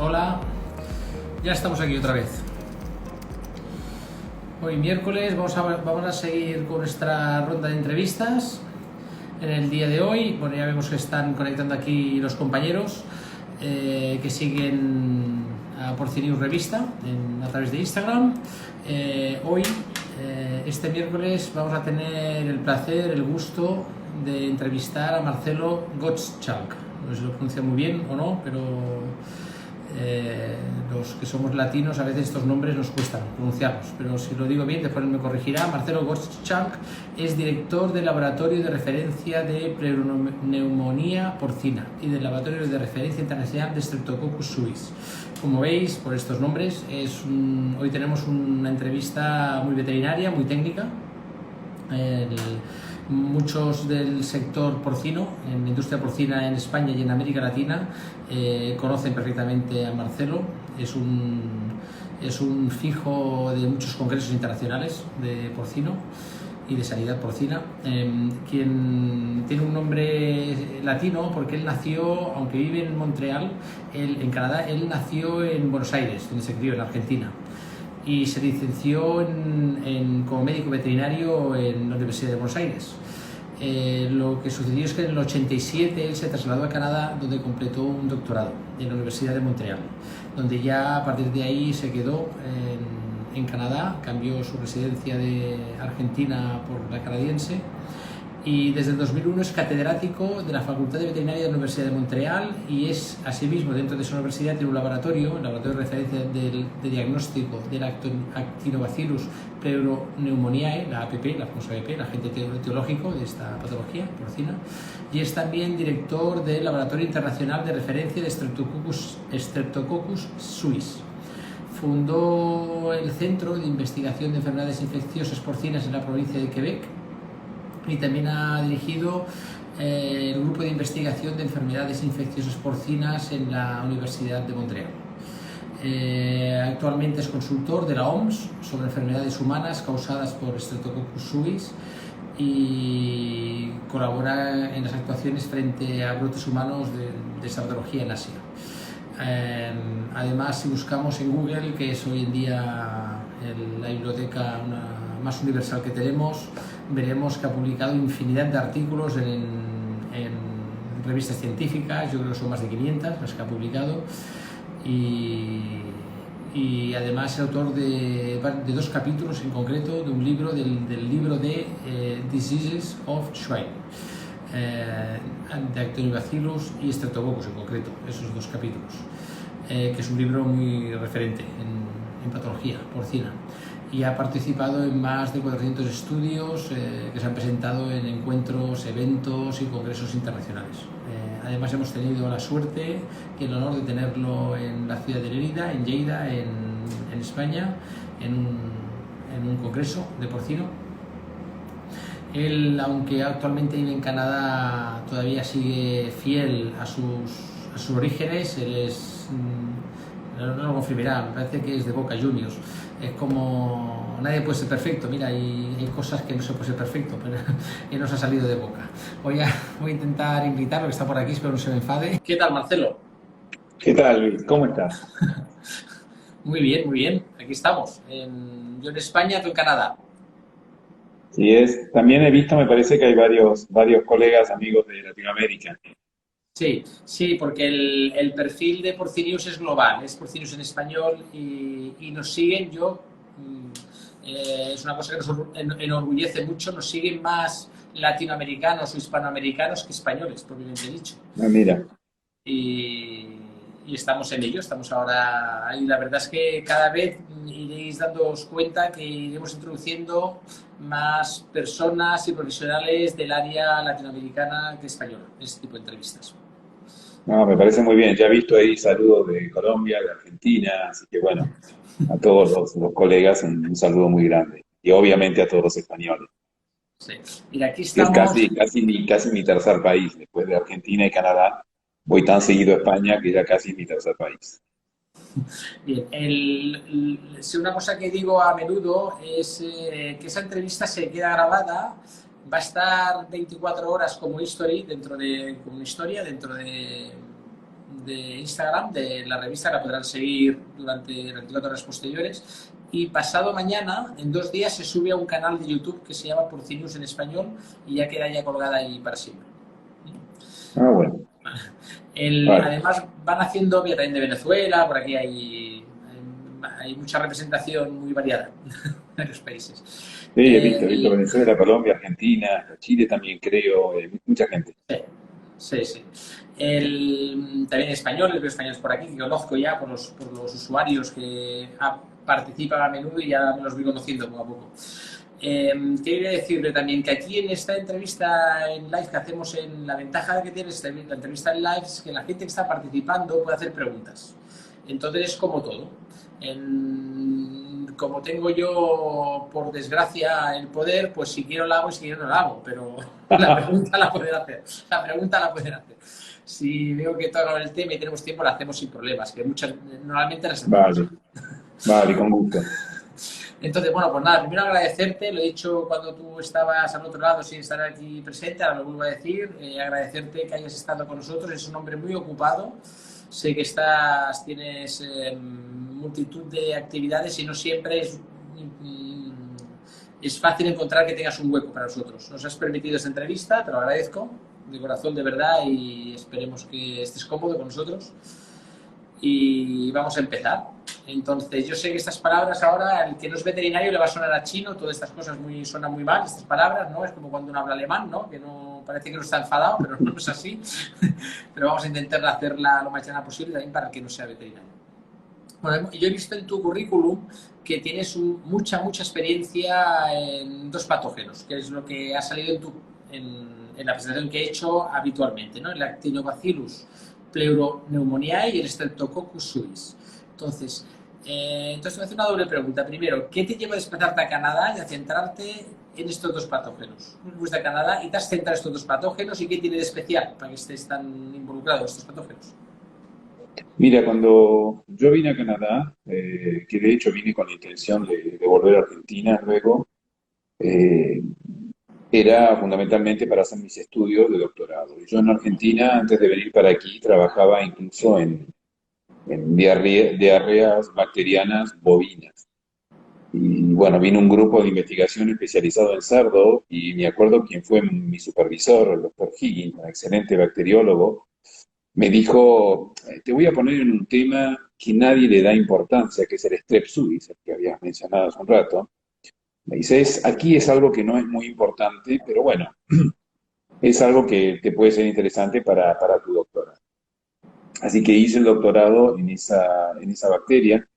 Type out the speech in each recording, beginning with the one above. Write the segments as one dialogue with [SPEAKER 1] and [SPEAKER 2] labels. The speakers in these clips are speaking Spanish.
[SPEAKER 1] Hola, ya estamos aquí otra vez. Hoy miércoles vamos a seguir con nuestra ronda de entrevistas. En el día de hoy, bueno, ya vemos que están conectando aquí los compañeros que siguen a Porcinews Revista a través de Instagram. Hoy, este miércoles, vamos a tener el placer, el gusto de entrevistar a Marcelo Gottschalk. No sé si lo pronuncia muy bien o no, pero los que somos latinos a veces estos nombres nos cuestan pronunciarlos, pero si lo digo bien después me corregirá. Marcelo Gottschalk es director del Laboratorio de Referencia de Pneumocnia Porcina y del Laboratorio de Referencia Internacional de Streptococcus suis. Como veis por estos nombres, hoy tenemos una entrevista muy veterinaria, muy técnica. Muchos del sector porcino, en la industria porcina en España y en América Latina, conocen perfectamente a Marcelo. Es un fijo de muchos congresos internacionales de porcino y de sanidad porcina, quien tiene un nombre latino porque él nació, aunque vive en Montreal, en Canadá, él nació en Buenos Aires, donde se crió, en Argentina, y se licenció como médico veterinario en la Universidad de Buenos Aires. Lo que sucedió es que en el 87 él se trasladó a Canadá, donde completó un doctorado en la Universidad de Montreal, donde ya a partir de ahí se quedó en Canadá, cambió su residencia de Argentina por la canadiense, y desde el 2001 es catedrático de la Facultad de Veterinaria de la Universidad de Montreal, y es asimismo, dentro de esa universidad, tiene un laboratorio, el laboratorio de referencia de diagnóstico del Actinobacillus pneumoniae, la APP, la famosa APP, el agente etiológico de esta patología porcina, y es también director del Laboratorio Internacional de Referencia de Streptococcus suis. Fundó el Centro de Investigación de Enfermedades Infecciosas Porcinas en la provincia de Quebec, y también ha dirigido el grupo de investigación de enfermedades infecciosas porcinas en la Universidad de Montreal. Actualmente es consultor de la OMS sobre enfermedades humanas causadas por Streptococcus suis y colabora en las actuaciones frente a brotes humanos de esta patología en Asia. Además, si buscamos en Google, que es hoy en día la biblioteca más universal que tenemos, veremos que ha publicado infinidad de artículos en revistas científicas. Yo creo que son más de 500 las que ha publicado, y además es autor de 2 capítulos en concreto de un libro, del libro de Diseases of Swine, de Actinobacillus y Streptococcus en concreto, esos 2 capítulos, que es un libro muy referente en patología porcina, y ha participado en más de 400 estudios que se han presentado en encuentros, eventos y congresos internacionales. Además, hemos tenido la suerte y el honor de tenerlo en la ciudad de Lérida, en Lleida, en España, en un congreso de porcino. Él, aunque actualmente vive en Canadá, todavía sigue fiel a sus orígenes. Él es, no lo confirmará, me parece que es de Boca Juniors. Es como, nadie puede ser perfecto, mira, hay cosas que no se puede ser perfecto, pero él nos ha salido de Boca. Voy a intentar invitarlo, que está por aquí, espero no se me enfade. ¿Qué tal, Marcelo?
[SPEAKER 2] ¿Qué tal, Luis? ¿Cómo estás?
[SPEAKER 1] Muy bien, muy bien, aquí estamos. Yo en España, tú en Canadá.
[SPEAKER 2] También he visto, me parece que hay varios colegas, amigos de Latinoamérica.
[SPEAKER 1] Sí, sí, porque el perfil de Porcinews es global, es Porcinews en español, y nos siguen. Es una cosa que nos enorgullece mucho, nos siguen más latinoamericanos o hispanoamericanos que españoles, propiamente dicho.
[SPEAKER 2] Ah, mira,
[SPEAKER 1] Y, y estamos en ello, estamos ahora ahí. La verdad es que cada vez iréis dándoos cuenta que iremos introduciendo más personas y profesionales del área latinoamericana que española en este tipo de entrevistas.
[SPEAKER 2] no, me parece muy bien. Ya he visto ahí saludos de Colombia, de Argentina, así que bueno, a todos los colegas un saludo muy grande. Y obviamente a todos los españoles,
[SPEAKER 1] Sí. Mira, aquí
[SPEAKER 2] que es
[SPEAKER 1] estamos.
[SPEAKER 2] casi mi tercer país. Después de Argentina y Canadá, voy tan seguido a España que ya casi es mi tercer país.
[SPEAKER 1] Bien, si una cosa que digo a menudo es que esa entrevista se queda grabada, va a estar 24 horas como historia dentro de de Instagram, de la revista, la podrán seguir durante 24 horas posteriores. Y pasado mañana, en 2 días, se sube a un canal de YouTube que se llama Porcinews en español y ya queda ya colgada ahí para siempre.
[SPEAKER 2] Ah, bueno, vale.
[SPEAKER 1] Además, van haciendo también de Venezuela, por aquí hay mucha representación muy variada en varios países.
[SPEAKER 2] Sí, he visto
[SPEAKER 1] Y
[SPEAKER 2] Venezuela, Colombia, Argentina, Chile también creo, mucha gente.
[SPEAKER 1] sí, sí, sí. También españoles, veo españoles por aquí, que conozco ya por los usuarios que participan a menudo y ya me los voy conociendo poco a poco. Quería decirle también que aquí en esta entrevista en live que hacemos, la ventaja que tiene la entrevista en live es que la gente que está participando puede hacer preguntas. Entonces es como todo. Como tengo yo, por desgracia, el poder, pues si quiero la hago y si quiero no la hago, pero la pregunta la pueden hacer. La pregunta la pueden hacer. Si veo que toca el tema y tenemos tiempo, la hacemos sin problemas, que normalmente las hacemos.
[SPEAKER 2] Vale, vale, con gusto.
[SPEAKER 1] Entonces, bueno, pues nada, primero agradecerte, lo he dicho cuando tú estabas al otro lado sin estar aquí presente, ahora lo vuelvo a decir, agradecerte que hayas estado con nosotros, es un hombre muy ocupado, sé que tienes multitud de actividades y no siempre es fácil encontrar que tengas un hueco para nosotros. Nos has permitido esta entrevista, te lo agradezco de corazón, de verdad, y esperemos que estés cómodo con nosotros. Y vamos a empezar. Entonces, yo sé que estas palabras ahora, al que no es veterinario le va a sonar a chino, todas estas cosas suenan muy mal, estas palabras, ¿no? Es como cuando uno habla alemán, ¿no? Que no parece que no está enfadado, pero no es así. Pero vamos a intentar hacerla lo más llana posible también para el que no sea veterinario. Bueno, yo he visto en tu currículum que tienes mucha experiencia en 2 patógenos, que es lo que ha salido en la presentación que he hecho habitualmente, ¿no? El Actinobacillus pleuropneumoniae y el Streptococcus suis. Entonces te voy a hacer una doble pregunta. Primero, ¿qué te lleva a desplazarte a Canadá y a centrarte en estos 2 patógenos? Fuiste a Canadá y te has centrado en estos 2 patógenos, ¿y qué tiene de especial para que estés tan involucrado en estos patógenos?
[SPEAKER 2] Mira, cuando yo vine a Canadá, que de hecho vine con la intención de volver a Argentina luego, eh, era fundamentalmente para hacer mis estudios de doctorado. Y yo en Argentina, antes de venir para aquí, trabajaba incluso en diarreas bacterianas bovinas. Y bueno, vino un grupo de investigación especializado en cerdo y me acuerdo quién fue mi supervisor, el doctor Higgins, un excelente bacteriólogo, me dijo, te voy a poner en un tema que nadie le da importancia, que es el Strep suis, el que habías mencionado hace un rato. Me dice, aquí es algo que no es muy importante, pero bueno, es algo que te puede ser interesante para tu doctorado. Así que hice el doctorado en esa bacteria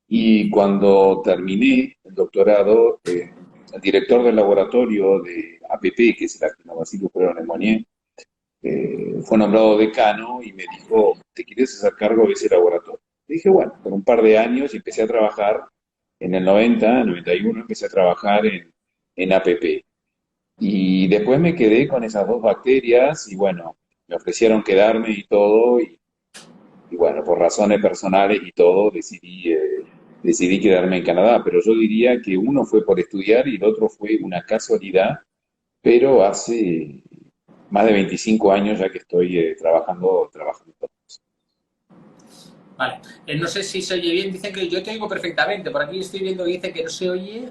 [SPEAKER 2] y cuando terminé el doctorado, el director del laboratorio de APP, que es el Actinobacillus pleuropneumoniae, fue nombrado decano y me dijo, ¿te quieres hacer cargo de ese laboratorio? Le dije, bueno, por un par de años y empecé a trabajar en el 91, empecé a trabajar en APP. Y después me quedé con esas 2 bacterias y bueno, me ofrecieron quedarme y todo y bueno, por razones personales y todo, decidí quedarme en Canadá. Pero yo diría que uno fue por estudiar y el otro fue una casualidad, pero hace más de 25 años ya que estoy trabajando.
[SPEAKER 1] Vale. No sé si se oye bien, dicen que yo te oigo perfectamente. Por aquí estoy viendo que dice que no se oye.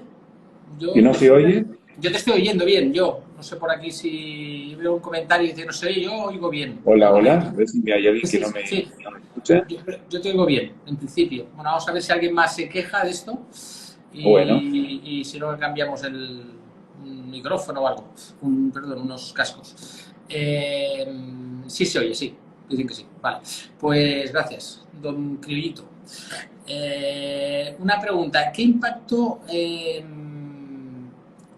[SPEAKER 2] ¿Que
[SPEAKER 1] Yo
[SPEAKER 2] no
[SPEAKER 1] te
[SPEAKER 2] se
[SPEAKER 1] estoy,
[SPEAKER 2] oye?
[SPEAKER 1] yo te estoy oyendo bien, yo. No sé por aquí si veo un comentario y dice no se oye, yo oigo bien.
[SPEAKER 2] Hola,
[SPEAKER 1] Oigo
[SPEAKER 2] hola.
[SPEAKER 1] bien.
[SPEAKER 2] A ver si hay alguien que
[SPEAKER 1] Sí,
[SPEAKER 2] no me,
[SPEAKER 1] sí,
[SPEAKER 2] no me escucha.
[SPEAKER 1] yo te oigo bien, en principio. Bueno, vamos a ver si alguien más se queja de esto
[SPEAKER 2] Bueno,
[SPEAKER 1] y si no cambiamos un micrófono o algo. Perdón, unos cascos. Sí se oye, sí. Dicen que sí. Vale. Pues gracias, don Cribito. Una pregunta, ¿qué impacto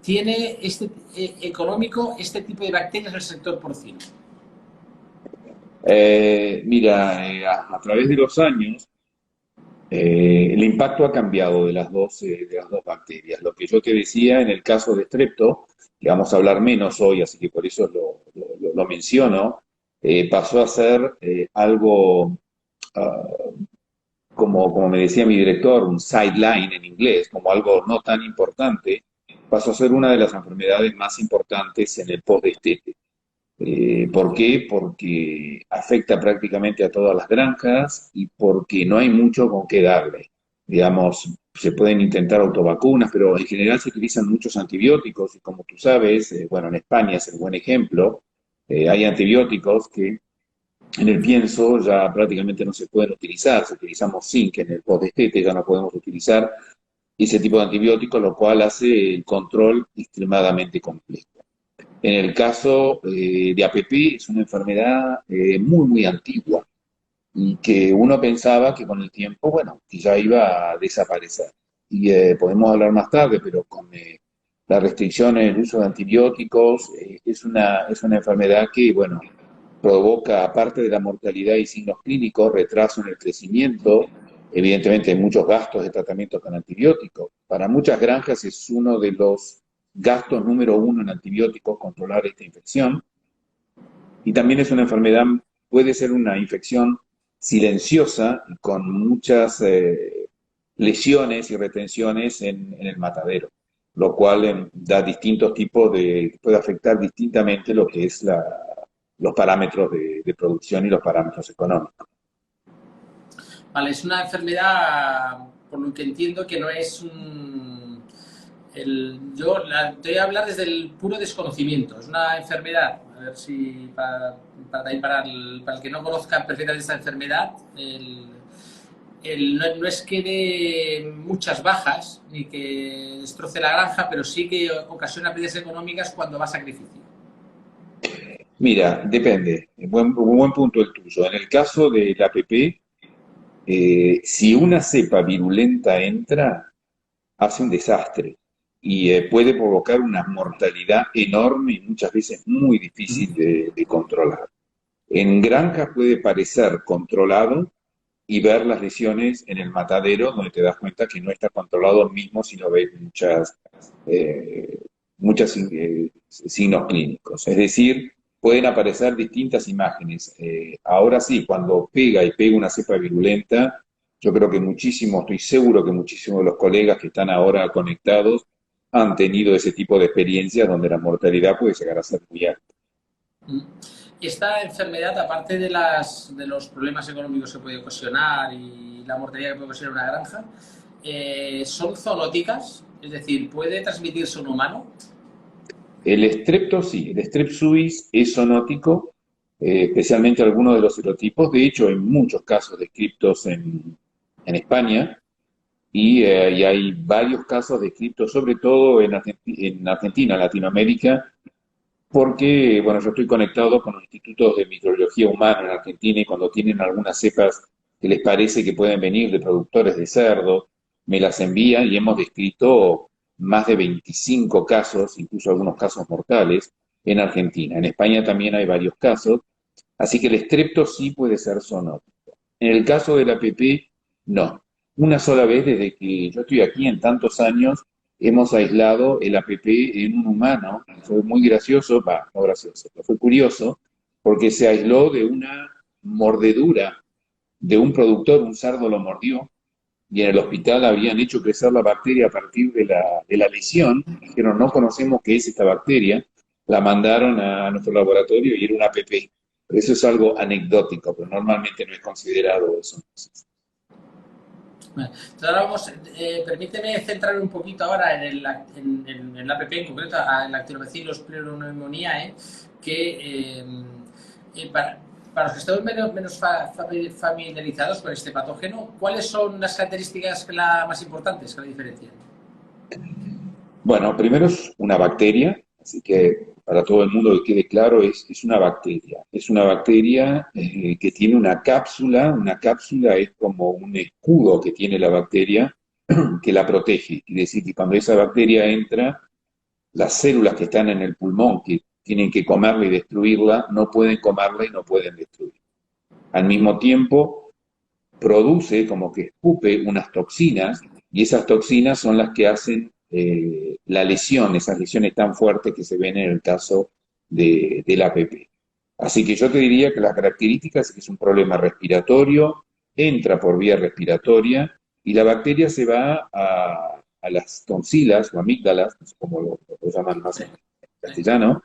[SPEAKER 1] tiene económico este tipo de bacterias en el sector porcino?
[SPEAKER 2] mira, a través de los años, el impacto ha cambiado de las dos bacterias. Lo que yo te decía en el caso de Strepto, que vamos a hablar menos hoy, así que por eso lo menciono, pasó a ser algo, ah, como me decía mi director, un sideline en inglés, como algo no tan importante, pasó a ser una de las enfermedades más importantes en el post-destete. ¿Por qué? Porque afecta prácticamente a todas las granjas y porque no hay mucho con qué darle. Digamos, se pueden intentar autovacunas, pero en general se utilizan muchos antibióticos y como tú sabes, bueno, en España es el buen ejemplo, hay antibióticos que en el pienso ya prácticamente no se pueden utilizar. Si utilizamos zinc en el post-destete ya no podemos utilizar ese tipo de antibióticos, lo cual hace el control extremadamente complejo. En el caso de APP es una enfermedad muy, muy antigua y que uno pensaba que con el tiempo, bueno, que ya iba a desaparecer. Y podemos hablar más tarde, pero con la restricción en el uso de antibióticos es una enfermedad que, bueno, provoca, aparte de la mortalidad y signos clínicos, retraso en el crecimiento, evidentemente muchos gastos de tratamiento con antibióticos. Para muchas granjas es uno de los gastos número uno en antibióticos controlar esta infección. Y también es una enfermedad, puede ser una infección silenciosa con muchas lesiones y retenciones en el matadero, lo cual da distintos tipos de, puede afectar distintamente lo que es los parámetros de producción y los parámetros económicos.
[SPEAKER 1] Vale, es una enfermedad, por lo que entiendo, que no es un... te voy a hablar desde el puro desconocimiento. Es una enfermedad, a ver si para el que no conozca perfectamente esta enfermedad, no es que dé muchas bajas ni que destroce la granja, pero sí que ocasiona pérdidas económicas cuando va a sacrificio.
[SPEAKER 2] Mira, depende. Buen punto el tuyo. En el caso del APP, si una cepa virulenta entra, hace un desastre y puede provocar una mortalidad enorme y muchas veces muy difícil de controlar. En granjas puede parecer controlado y ver las lesiones en el matadero, donde te das cuenta que no está controlado mismo si no ves eh, muchas signos clínicos. Es decir, pueden aparecer distintas imágenes. Ahora sí, cuando pega una cepa virulenta, yo creo que muchísimo, estoy seguro que muchísimos de los colegas que están ahora conectados han tenido ese tipo de experiencias donde la mortalidad puede llegar a ser muy alta.
[SPEAKER 1] Esta enfermedad, aparte de los problemas económicos que puede ocasionar y la mortalidad que puede ocasionar una granja, son zoonóticas, es decir, ¿puede transmitirse a un humano?
[SPEAKER 2] El estrepto sí, el strep suis es zoonótico, especialmente algunos de los serotipos. De hecho, hay muchos casos descritos en España y hay varios casos descritos, sobre todo en Argentina, Latinoamérica, porque, bueno, yo estoy conectado con los institutos de microbiología humana en Argentina y cuando tienen algunas cepas que les parece que pueden venir de productores de cerdo, me las envían y hemos descrito más de 25 casos, incluso algunos casos mortales, en Argentina. En España también hay varios casos, así que el estrepto sí puede ser zoonótico. En el caso de la APP, no. Una sola vez desde que yo estoy aquí en tantos años, hemos aislado el APP en un humano. Fue muy gracioso, no gracioso, pero fue curioso, porque se aisló de una mordedura de un productor, un cerdo lo mordió, y en el hospital habían hecho crecer la bacteria a partir de la lesión. Dijeron, no conocemos qué es esta bacteria, la mandaron a nuestro laboratorio y era una APP. Pero eso es algo anecdótico, pero normalmente no es considerado eso.
[SPEAKER 1] Entonces ahora permíteme centrar un poquito ahora en el APP, en concreto en Lactobacillus pleuropneumoniae, que para los que estamos menos familiarizados con este patógeno, ¿cuáles son las características más importantes que la diferencian?
[SPEAKER 2] Bueno, primero es una bacteria, así que para todo el mundo que quede claro, es una bacteria. Es una bacteria que tiene una cápsula es como un escudo que tiene la bacteria que la protege. Quiere decir que cuando esa bacteria entra, las células que están en el pulmón, que tienen que comerla y destruirla, no pueden comerla y no pueden destruirla. Al mismo tiempo, produce como que escupe unas toxinas y esas toxinas son las que hacen la lesión, esas lesiones tan fuertes que se ven en el caso del APP. Así que yo te diría que las características es que es un problema respiratorio, entra por vía respiratoria y la bacteria se va a las tonsilas o amígdalas, no sé cómo lo llaman más
[SPEAKER 1] Sí,
[SPEAKER 2] en
[SPEAKER 1] sí.
[SPEAKER 2] castellano,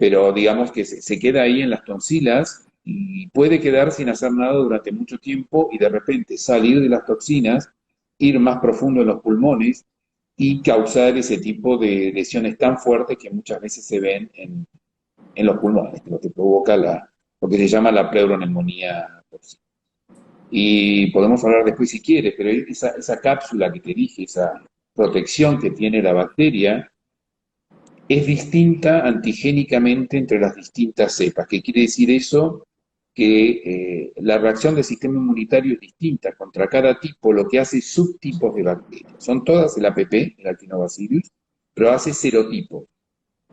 [SPEAKER 2] pero digamos que se queda ahí en las tonsilas y puede quedar sin hacer nada durante mucho tiempo y de repente salir de las toxinas, ir más profundo en los pulmones y causar ese tipo de lesiones tan fuertes que muchas veces se ven en los pulmones, lo que provoca lo que se llama la pleuroneumonía tóxica. Y podemos hablar después si quieres, pero esa cápsula que te dije, esa protección que tiene la bacteria, es distinta antigénicamente entre las distintas cepas. ¿Qué quiere decir eso? Que la reacción del sistema inmunitario es distinta contra cada tipo, lo que hace subtipos de bacterias. Son todas el APP, el Actinobacillus, pero hace serotipos.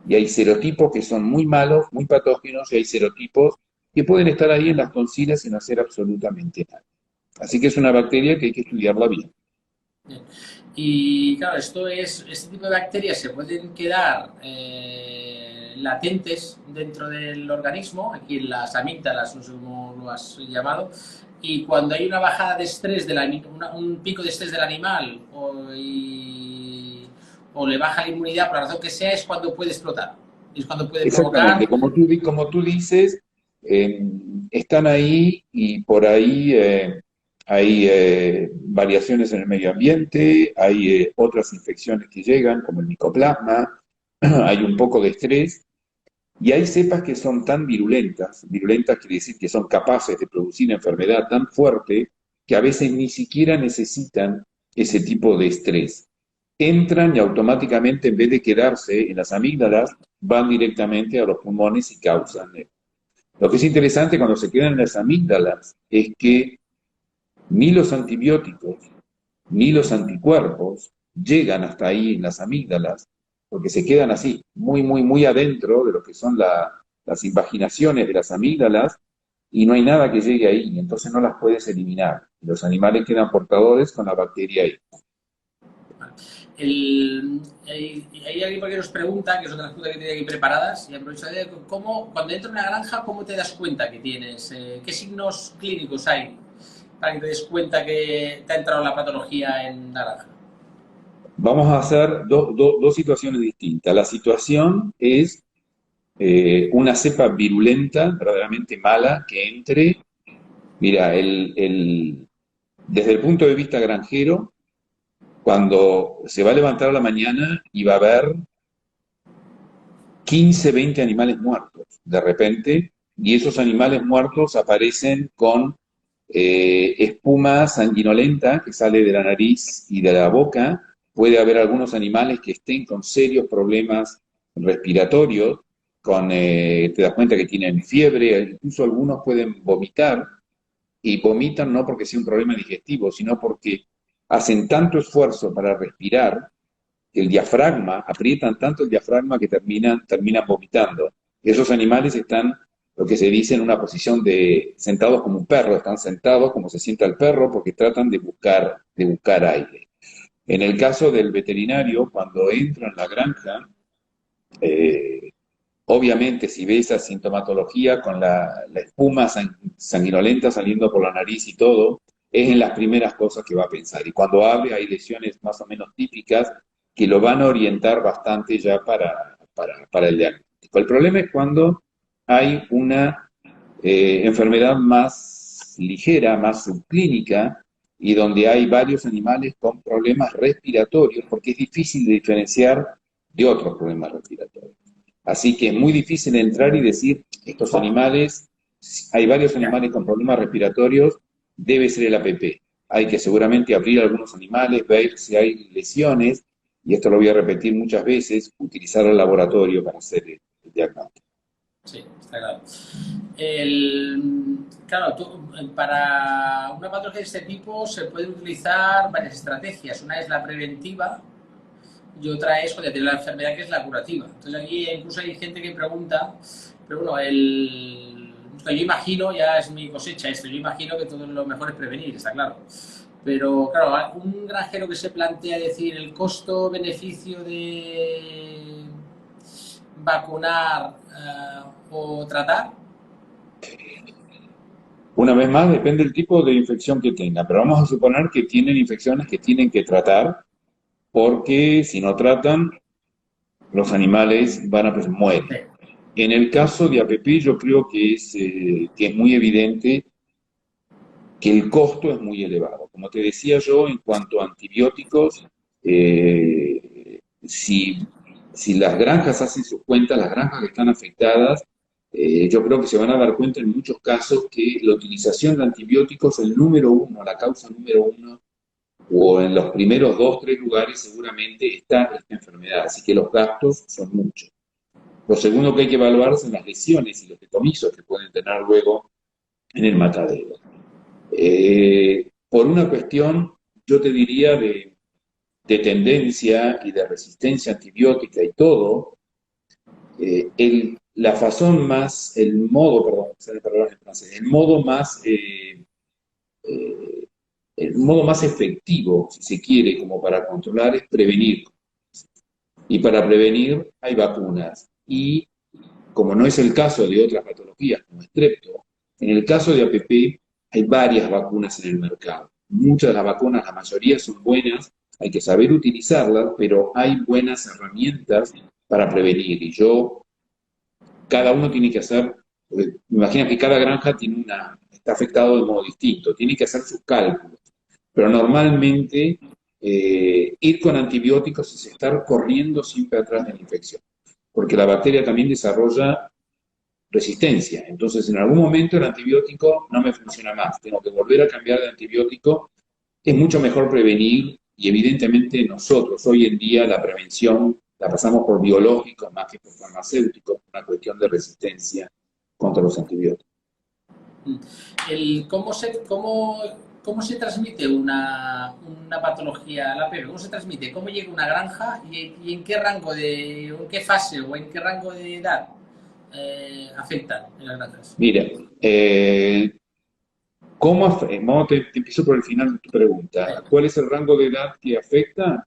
[SPEAKER 2] Y hay serotipos que son muy malos, muy patógenos, y hay serotipos que pueden estar ahí en las tonsilas sin hacer absolutamente nada. Así que es una bacteria que hay que estudiarla bien.
[SPEAKER 1] Bien. Y claro, este tipo de bacterias se pueden quedar latentes dentro del organismo, aquí en las amígdalas, no sé cómo lo has llamado, y cuando hay una bajada de estrés, un pico de estrés del animal o le baja la inmunidad por la razón que sea, es cuando puede explotar. Es cuando puede
[SPEAKER 2] Exactamente,
[SPEAKER 1] provocar.
[SPEAKER 2] como tú dices, están ahí y por ahí hay variaciones en el medio ambiente, hay otras infecciones que llegan, como el micoplasma, hay un poco de estrés, y hay cepas que son tan virulentas, virulentas quiere decir que son capaces de producir enfermedad tan fuerte que a veces ni siquiera necesitan ese tipo de estrés. Entran y automáticamente, en vez de quedarse en las amígdalas, van directamente a los pulmones y causan. Lo que es interesante cuando se quedan en las amígdalas es que ni los antibióticos ni los anticuerpos llegan hasta ahí en las amígdalas, porque se quedan así, muy, muy, muy adentro de lo que son las invaginaciones de las amígdalas, y no hay nada que llegue ahí, y entonces no las puedes eliminar. Los animales quedan portadores con la bacteria ahí.
[SPEAKER 1] Hay alguien que nos pregunta, que es otra pregunta que tiene aquí preparadas, y aprovecho de cuando entras en una granja, ¿cómo te das cuenta que tienes? ¿Qué signos clínicos hay para que te des cuenta que te ha entrado la patología en la granja?
[SPEAKER 2] Vamos a hacer dos situaciones distintas. La situación es una cepa virulenta, verdaderamente mala, que entre. Mira, desde el punto de vista granjero, cuando se va a levantar a la mañana y va a haber 15, 20 animales muertos de repente, y esos animales muertos aparecen con espuma sanguinolenta que sale de la nariz y de la boca. Puede haber algunos animales que estén con serios problemas respiratorios, te das cuenta que tienen fiebre, incluso algunos pueden vomitar, y vomitan no porque sea un problema digestivo, sino porque hacen tanto esfuerzo para respirar que el diafragma, aprietan tanto el diafragma que terminan vomitando. Esos animales están, lo que se dice, en una posición de sentados como un perro, están sentados como se sienta el perro porque tratan de buscar aire. En el caso del veterinario, cuando entra en la granja, eh, obviamente si ve esa sintomatología con la espuma sanguinolenta saliendo por la nariz y todo, es en las primeras cosas que va a pensar. Y cuando abre hay lesiones más o menos típicas que lo van a orientar bastante ya para el diagnóstico. El problema es cuando hay una enfermedad más ligera, más subclínica, y donde hay varios animales con problemas respiratorios, porque es difícil de diferenciar de otros problemas respiratorios. Así que es muy difícil entrar y decir, estos animales, hay varios animales con problemas respiratorios, debe ser el APP. Hay que seguramente abrir algunos animales, ver si hay lesiones, y esto lo voy a repetir muchas veces, utilizar el laboratorio para hacer el diagnóstico.
[SPEAKER 1] Sí, está claro. Claro, para una patología de este tipo se pueden utilizar varias estrategias. Una es la preventiva y otra es cuando tiene la enfermedad, que es la curativa. Entonces aquí incluso hay gente que pregunta, pero bueno, yo imagino, ya es mi cosecha esto, yo imagino que todo lo mejor es prevenir, está claro. Pero claro, un granjero que se plantea decir el costo-beneficio de vacunar o tratar.
[SPEAKER 2] Una vez más, depende del tipo de infección que tenga, pero vamos a suponer que tienen infecciones que tienen que tratar, porque si no tratan, los animales mueren.
[SPEAKER 1] Sí.
[SPEAKER 2] En el caso de APP yo creo que es muy evidente que el costo es muy elevado. Como te decía yo, en cuanto a antibióticos, si las granjas hacen sus cuentas, las granjas que están afectadas, yo creo que se van a dar cuenta en muchos casos que la utilización de antibióticos, el número uno, la causa número uno, o en los primeros dos, tres lugares seguramente está esta enfermedad, así que los gastos son muchos. Lo segundo que hay que evaluar son las lesiones y los decomisos que pueden tener luego en el matadero. Por una cuestión, yo te diría, de tendencia y de resistencia antibiótica y todo, la razón más, el modo, perdón, sale palabras en francés, eh, el modo más efectivo, si se quiere, como para controlar, es prevenir. Y para prevenir hay vacunas. Y como no es el caso de otras patologías como estrepto, en el caso de APP hay varias vacunas en el mercado. Muchas de las vacunas, la mayoría son buenas, hay que saber utilizarlas, pero hay buenas herramientas para prevenir. Y cada uno tiene que hacer, imagina que cada granja está afectado de modo distinto, tiene que hacer sus cálculos. Pero normalmente ir con antibióticos es estar corriendo siempre atrás de la infección, porque la bacteria también desarrolla resistencia. Entonces, en algún momento el antibiótico no me funciona más, tengo que volver a cambiar de antibiótico. Es mucho mejor prevenir y evidentemente nosotros hoy en día la prevención la pasamos por biológicos más que por farmacéuticos, una cuestión de resistencia contra los antibióticos.
[SPEAKER 1] ¿Cómo se transmite una patología a la PB? ¿Cómo se transmite? ¿Cómo llega a una granja y en qué rango en qué fase o en qué rango de edad afectan en las granjas?
[SPEAKER 2] Mira, te empiezo por el final de tu pregunta. ¿Cuál es el rango de edad que afecta?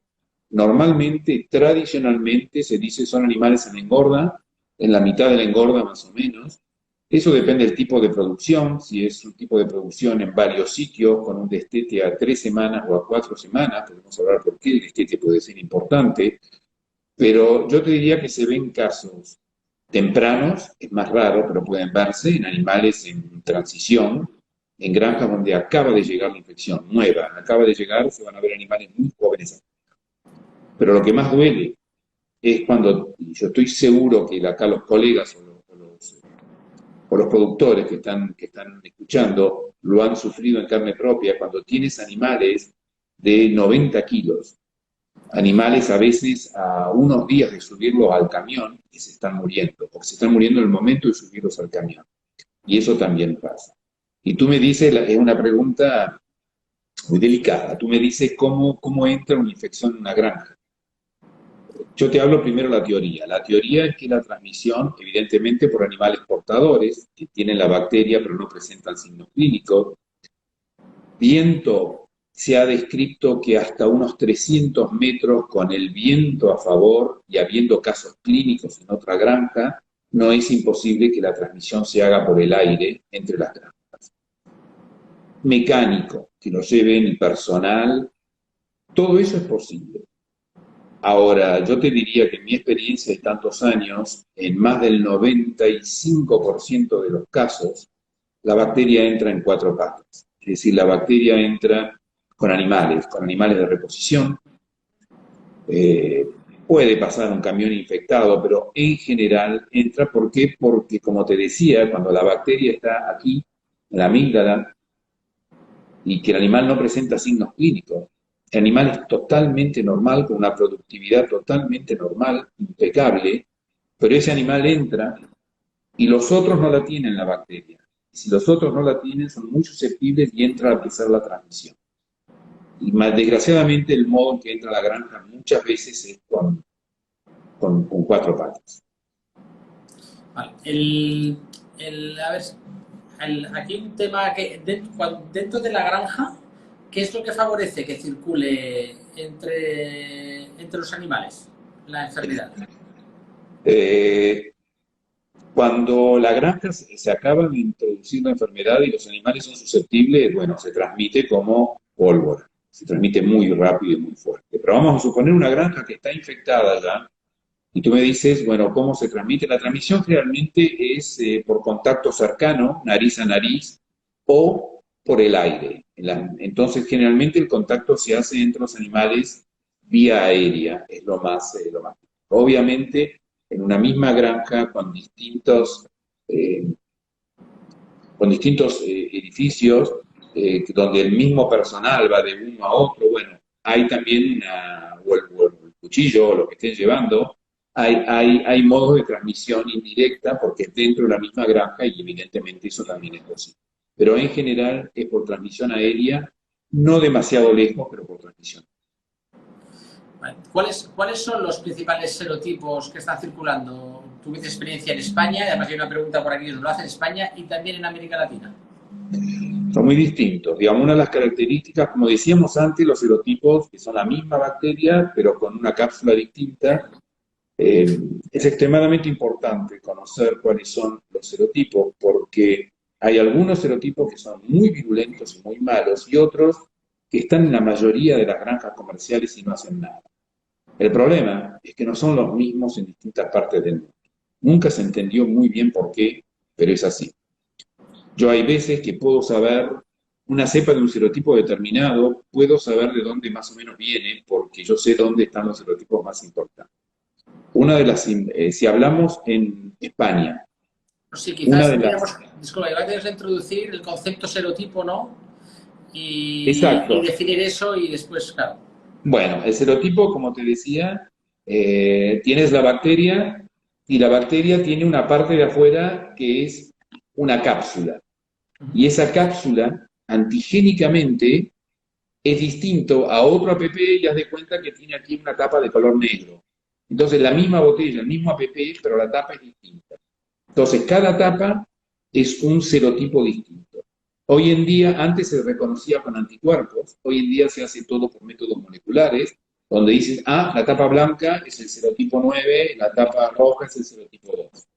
[SPEAKER 2] Normalmente, tradicionalmente, se dice son animales en engorda, en la mitad de la engorda más o menos. Eso depende del tipo de producción, si es un tipo de producción en varios sitios, con un destete a 3 semanas o a 4 semanas, podemos hablar por qué el destete puede ser importante, pero yo te diría que se ven casos tempranos, es más raro, pero pueden verse en animales en transición, en granjas donde acaba de llegar la infección nueva, acaba de llegar, se van a ver animales muy jóvenes. Pero lo que más duele es cuando, y yo estoy seguro que acá los colegas o los productores que están escuchando lo han sufrido en carne propia, cuando tienes animales de 90 kilos, animales a veces a unos días de subirlos al camión y se están muriendo, o se están muriendo en el momento de subirlos al camión. Y eso también pasa. Y tú me dices, es una pregunta muy delicada, tú me dices cómo entra una infección en una granja. Yo te hablo primero de la teoría. La teoría es que la transmisión, evidentemente por animales portadores, que tienen la bacteria pero no presentan signos clínicos. Viento, se ha descrito que hasta unos 300 metros con el viento a favor y habiendo casos clínicos en otra granja, no es imposible que la transmisión se haga por el aire entre las granjas. Mecánico, que lo lleven el personal, todo eso es posible. Ahora, yo te diría que en mi experiencia de tantos años, en más del 95% de los casos, la bacteria entra en 4 patas. Es decir, la bacteria entra con animales de reposición. Puede pasar un camión infectado, pero en general entra. ¿Por qué? Porque, como te decía, cuando la bacteria está aquí, en la amígdala, y que el animal no presenta signos clínicos, el animal es totalmente normal, con una productividad totalmente normal, impecable, pero ese animal entra y los otros no la tienen la bacteria. Y si los otros no la tienen, son muy susceptibles y entra a empezar la transmisión. Y más desgraciadamente el modo en que entra a la granja muchas veces es con 4 patas.
[SPEAKER 1] Vale. A ver, aquí un tema que dentro de la granja, ¿qué es lo que favorece que circule entre los animales la enfermedad?
[SPEAKER 2] Cuando la granja se acaba de introducir la enfermedad y los animales son susceptibles, bueno, se transmite como pólvora, se transmite muy rápido y muy fuerte. Pero vamos a suponer una granja que está infectada ya Y tú me dices, bueno, ¿cómo se transmite? La transmisión generalmente es por contacto cercano, nariz a nariz, o por el aire. Entonces, generalmente el contacto se hace entre los animales vía aérea, es lo más. Obviamente, en una misma granja eh, con distintos edificios, donde el mismo personal va de uno a otro, bueno, hay también o el cuchillo o lo que estén llevando, hay modos de transmisión indirecta porque es dentro de la misma granja y evidentemente eso también es posible. Pero en general es por transmisión aérea, no demasiado lejos, pero por transmisión.
[SPEAKER 1] Vale. ¿Cuáles son los principales serotipos que están circulando? Tuviste experiencia en España, y además hay una pregunta por aquí, ¿lo hace en España y también en América Latina?
[SPEAKER 2] Son muy distintos. Digamos, una de las características, como decíamos antes, los serotipos, que son la misma bacteria, pero con una cápsula distinta, es extremadamente importante conocer cuáles son los serotipos, porque hay algunos serotipos que son muy virulentos y muy malos, y otros que están en la mayoría de las granjas comerciales y no hacen nada. El problema es que no son los mismos en distintas partes del mundo. Nunca se entendió muy bien por qué, pero es así. Yo hay veces que puedo saber una cepa de un serotipo determinado, puedo saber de dónde más o menos viene, porque yo sé dónde están los serotipos más importantes. Una de las, si hablamos en España,
[SPEAKER 1] Sí,
[SPEAKER 2] una
[SPEAKER 1] quizás
[SPEAKER 2] de
[SPEAKER 1] deberíamos,
[SPEAKER 2] las,
[SPEAKER 1] disculpa, deberíamos introducir el concepto serotipo, ¿no? Y
[SPEAKER 2] exacto.
[SPEAKER 1] definir eso y después, claro.
[SPEAKER 2] Bueno, el serotipo, como te decía, tienes la bacteria y la bacteria tiene una parte de afuera que es una cápsula. Y esa cápsula, antigénicamente, es distinto a otro APP y haz de cuenta que tiene aquí una tapa de color negro. Entonces, la misma botella, el mismo APP, pero la tapa es distinta. Entonces, cada tapa es un serotipo distinto. Hoy en día, antes se reconocía con anticuerpos, hoy en día se hace todo por métodos moleculares, donde dices, ah, la tapa blanca es el serotipo 9, la tapa roja es el serotipo 2.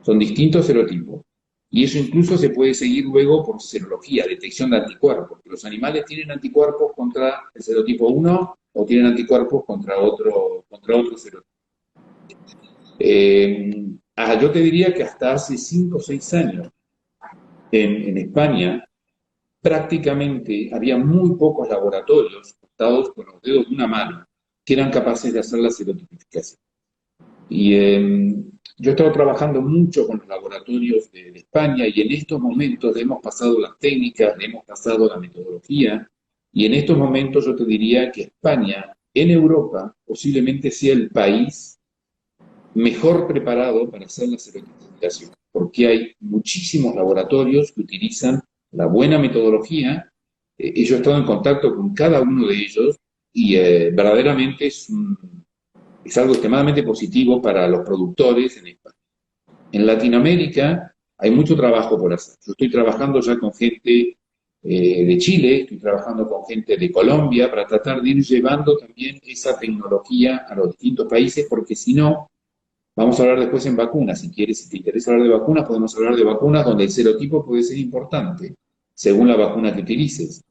[SPEAKER 2] Son distintos serotipos. Y eso incluso se puede seguir luego por serología, detección de anticuerpos. Los animales tienen anticuerpos contra el serotipo 1 o tienen anticuerpos contra otro serotipo. Yo te diría que hasta hace 5 o 6 años en España prácticamente había muy pocos laboratorios contados con los dedos de una mano que eran capaces de hacer la serotipificación. Y yo he estado trabajando mucho con los laboratorios de España y en estos momentos le hemos pasado las técnicas, le hemos pasado la metodología y en estos momentos yo te diría que España en Europa posiblemente sea el país mejor preparado para hacer la serotificación, porque hay muchísimos laboratorios que utilizan la buena metodología. Yo he estado en contacto con cada uno de ellos y verdaderamente es algo extremadamente positivo para los productores en España. En Latinoamérica hay mucho trabajo por hacer. Yo estoy trabajando ya con gente de Chile, estoy trabajando con gente de Colombia para tratar de ir llevando también esa tecnología a los distintos países, porque si no, vamos a hablar después en vacunas. Si quieres, si te interesa hablar de vacunas, podemos hablar de vacunas donde el serotipo puede ser importante según la vacuna que utilices.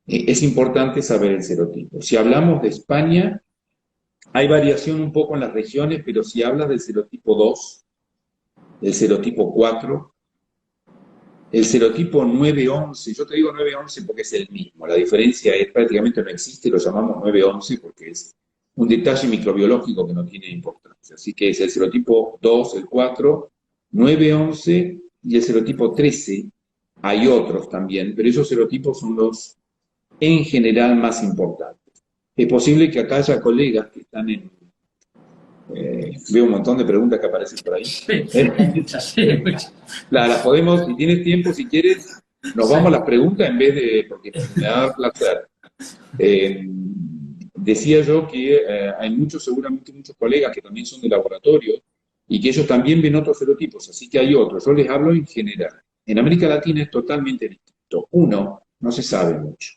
[SPEAKER 2] Es importante saber el serotipo. Si hablamos de España, hay variación un poco en las regiones, pero si hablas del serotipo 2, del serotipo 4, el serotipo 911, yo te digo 911 porque es el mismo, la diferencia es prácticamente no existe, lo llamamos 911 porque es un detalle microbiológico que no tiene importancia. Así que es el serotipo 2, el 4, 911 y el serotipo 13. Hay otros también, pero esos serotipos son los en general más importantes. Es posible que acá haya colegas que están en... veo un montón de preguntas que aparecen por ahí.
[SPEAKER 1] Sí, hay muchas, sí, hay muchas.
[SPEAKER 2] Las podemos, si tienes tiempo, si quieres, nos
[SPEAKER 1] Sí.
[SPEAKER 2] vamos a las preguntas en vez de, porque me va a dar placer. Eh, Decía yo que hay muchos, seguramente muchos colegas que también son de laboratorio y que ellos también ven otros serotipos, así que hay otros. Yo les hablo en general. En América Latina es totalmente distinto. Uno, no se sabe mucho.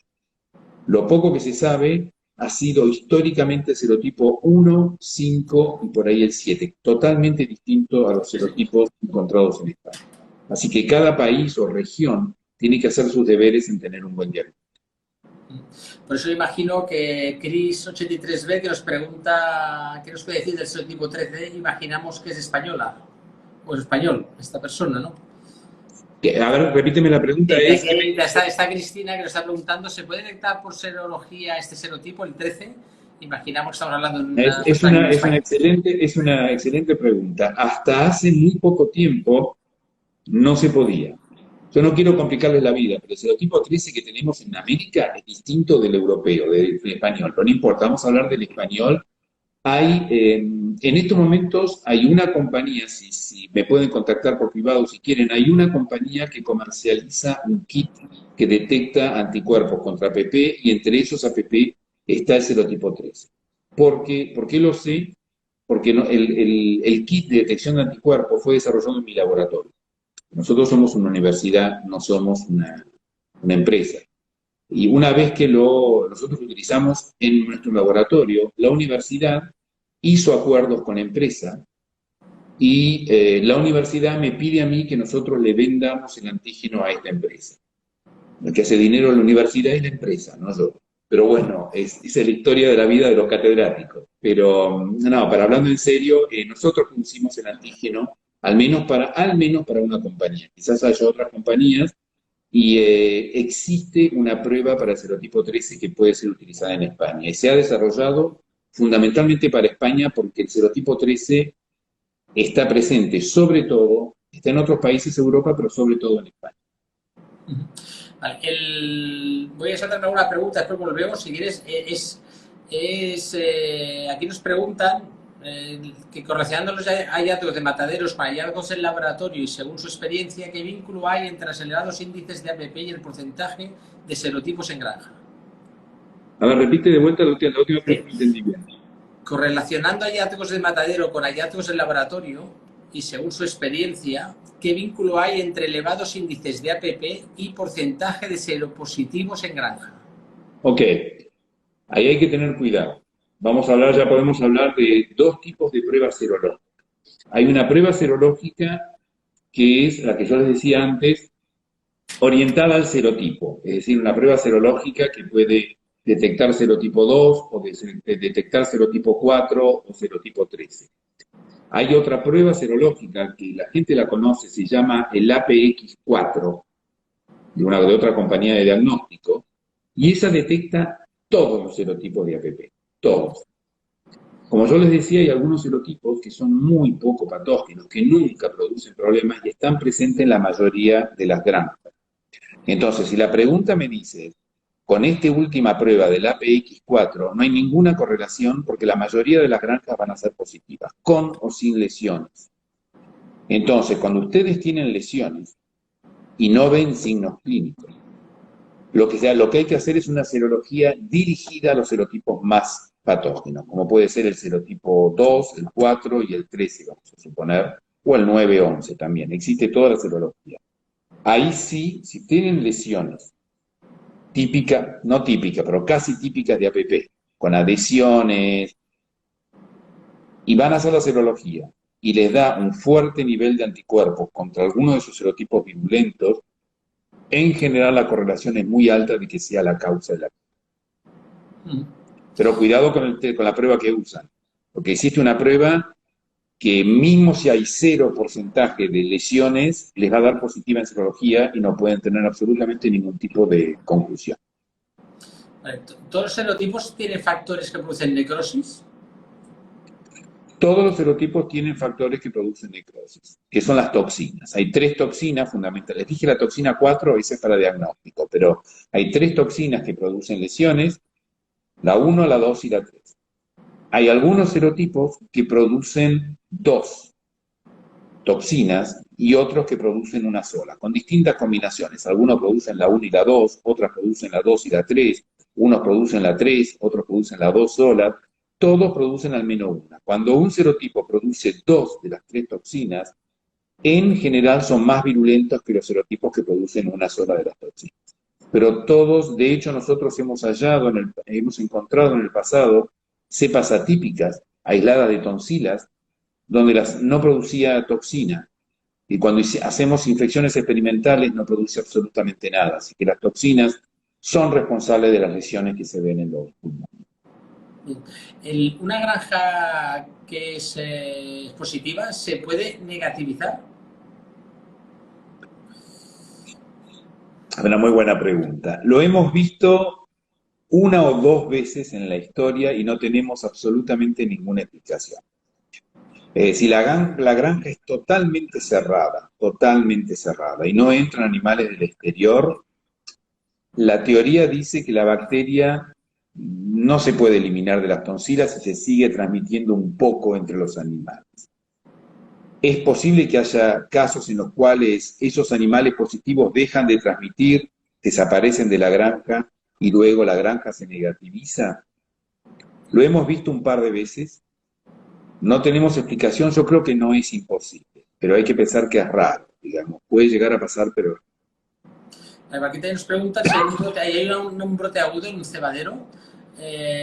[SPEAKER 2] Lo poco que se sabe ha sido históricamente el serotipo 1, 5 y por ahí el 7, totalmente distinto a los
[SPEAKER 1] Sí, sí.
[SPEAKER 2] serotipos encontrados en España. Así que cada país o región tiene que hacer sus deberes en tener un buen diagnóstico.
[SPEAKER 1] Por eso imagino que Chris83B, que nos pregunta qué nos puede decir del serotipo 13, imaginamos que es española, o es español, esta persona, ¿no?
[SPEAKER 2] A ver, repíteme la pregunta, es...
[SPEAKER 1] Está Cristina que nos está preguntando, ¿se puede detectar por serología este serotipo, el 13? Imaginamos que estamos hablando de una
[SPEAKER 2] Es
[SPEAKER 1] persona aquí
[SPEAKER 2] una,
[SPEAKER 1] en España.
[SPEAKER 2] es una excelente pregunta. Hasta hace muy poco tiempo no se podía. Yo no quiero complicarles la vida, pero el serotipo 13 que tenemos en América es distinto del europeo, del español. Pero no importa, vamos a hablar del español. Hay, en estos momentos hay una compañía, si me pueden contactar por privado si quieren, hay una compañía que comercializa un kit que detecta anticuerpos contra APP y entre esos APP está el serotipo 13. ¿Por qué lo sé? Porque el kit de detección de anticuerpos fue desarrollado en mi laboratorio. Nosotros somos una universidad, no somos una empresa. Y una vez que nosotros lo utilizamos en nuestro laboratorio, la universidad hizo acuerdos con la empresa y la universidad me pide a mí que nosotros le vendamos el antígeno a esta empresa. El que hace dinero en la universidad es la empresa, no yo. Pero bueno, esa es la historia de la vida de los catedráticos. Pero no, para hablando en serio, nosotros producimos el antígeno al menos para una compañía. Quizás haya otras compañías y existe una prueba para el serotipo 13 que puede ser utilizada en España. Y se ha desarrollado fundamentalmente para España porque el serotipo 13 está presente sobre todo, está en otros países de Europa, pero sobre todo en España.
[SPEAKER 1] Vale, voy a saltar alguna pregunta, después volvemos. Si quieres, aquí nos preguntan que correlacionando los hallazgos de mataderos con hallazgos en laboratorio y según su experiencia, ¿qué vínculo hay entre los elevados índices de APP y el porcentaje de serotipos en granja?
[SPEAKER 2] A ver, repite de vuelta la última pregunta,
[SPEAKER 1] Sí.
[SPEAKER 2] no entendí bien.
[SPEAKER 1] Correlacionando hallazgos de matadero con hallazgos en laboratorio y según su experiencia, ¿qué vínculo hay entre elevados índices de APP y porcentaje de seropositivos en granja?
[SPEAKER 2] Ok, ahí hay que tener cuidado. Ya podemos hablar de dos tipos de pruebas serológicas. Hay una prueba serológica que es la que yo les decía antes, orientada al serotipo, es decir, una prueba serológica que puede detectar serotipo 2 o detectar serotipo 4 o serotipo 13. Hay otra prueba serológica que la gente la conoce, se llama el APX4, de otra compañía de diagnóstico, y esa detecta todos los serotipos de APP, todos. Como yo les decía, hay algunos serotipos que son muy poco patógenos, que nunca producen problemas y están presentes en la mayoría de las granjas. Entonces, si la pregunta me dice, con esta última prueba del APX4 no hay ninguna correlación porque la mayoría de las granjas van a ser positivas, con o sin lesiones. Entonces, cuando ustedes tienen lesiones y no ven signos clínicos, lo que hay que hacer es una serología dirigida a los serotipos más patógenos, como puede ser el serotipo 2, el 4 y el 13, vamos a suponer, o el 9-11 también. Existe toda la serología. Ahí sí, si tienen lesiones típicas, no típicas, pero casi típicas de APP, con adhesiones, y van a hacer la serología, y les da un fuerte nivel de anticuerpos contra alguno de esos serotipos virulentos, en general la correlación es muy alta de que sea la causa de la... Pero cuidado con la prueba que usan, porque existe una prueba que mismo si hay 0% de lesiones, les va a dar positiva en serología y no pueden tener absolutamente ningún tipo de conclusión.
[SPEAKER 1] ¿Todos los serotipos tienen factores que producen necrosis?
[SPEAKER 2] Todos los serotipos tienen factores que producen necrosis, que son las toxinas. Hay 3 toxinas fundamentales. Les dije la toxina 4, esa es para diagnóstico, pero hay 3 toxinas que producen lesiones, la 1, la 2 y la 3. Hay algunos serotipos que producen 2 toxinas y otros que producen una sola, con distintas combinaciones. Algunos producen la 1 y la 2, otras producen la 2 y la 3, unos producen la 3, otros producen la 2 sola, todos producen al menos una. Cuando un serotipo produce 2 de las 3 toxinas, en general son más virulentos que los serotipos que producen una sola de las toxinas. Pero todos, de hecho, nosotros hemos encontrado en el pasado cepas atípicas, aisladas de tonsilas, donde no producía toxina. Y cuando hacemos infecciones experimentales no produce absolutamente nada. Así que las toxinas son responsables de las lesiones que se ven en los pulmones.
[SPEAKER 1] Una granja que es positiva, ¿se puede negativizar?
[SPEAKER 2] Una muy buena pregunta. Lo hemos visto una o dos veces en la historia y no tenemos absolutamente ninguna explicación. Si la granja es totalmente cerrada y no entran animales del exterior, la teoría dice que la bacteria no se puede eliminar de las tonsilas y se sigue transmitiendo un poco entre los animales. Es posible que haya casos en los cuales esos animales positivos dejan de transmitir, desaparecen de la granja y luego la granja se negativiza. Lo hemos visto un par de veces. No tenemos explicación, yo creo que no es imposible, pero hay que pensar que es raro, digamos. Puede llegar a pasar, pero...
[SPEAKER 1] Aquí te nos preguntan si hay un brote agudo en un cebadero.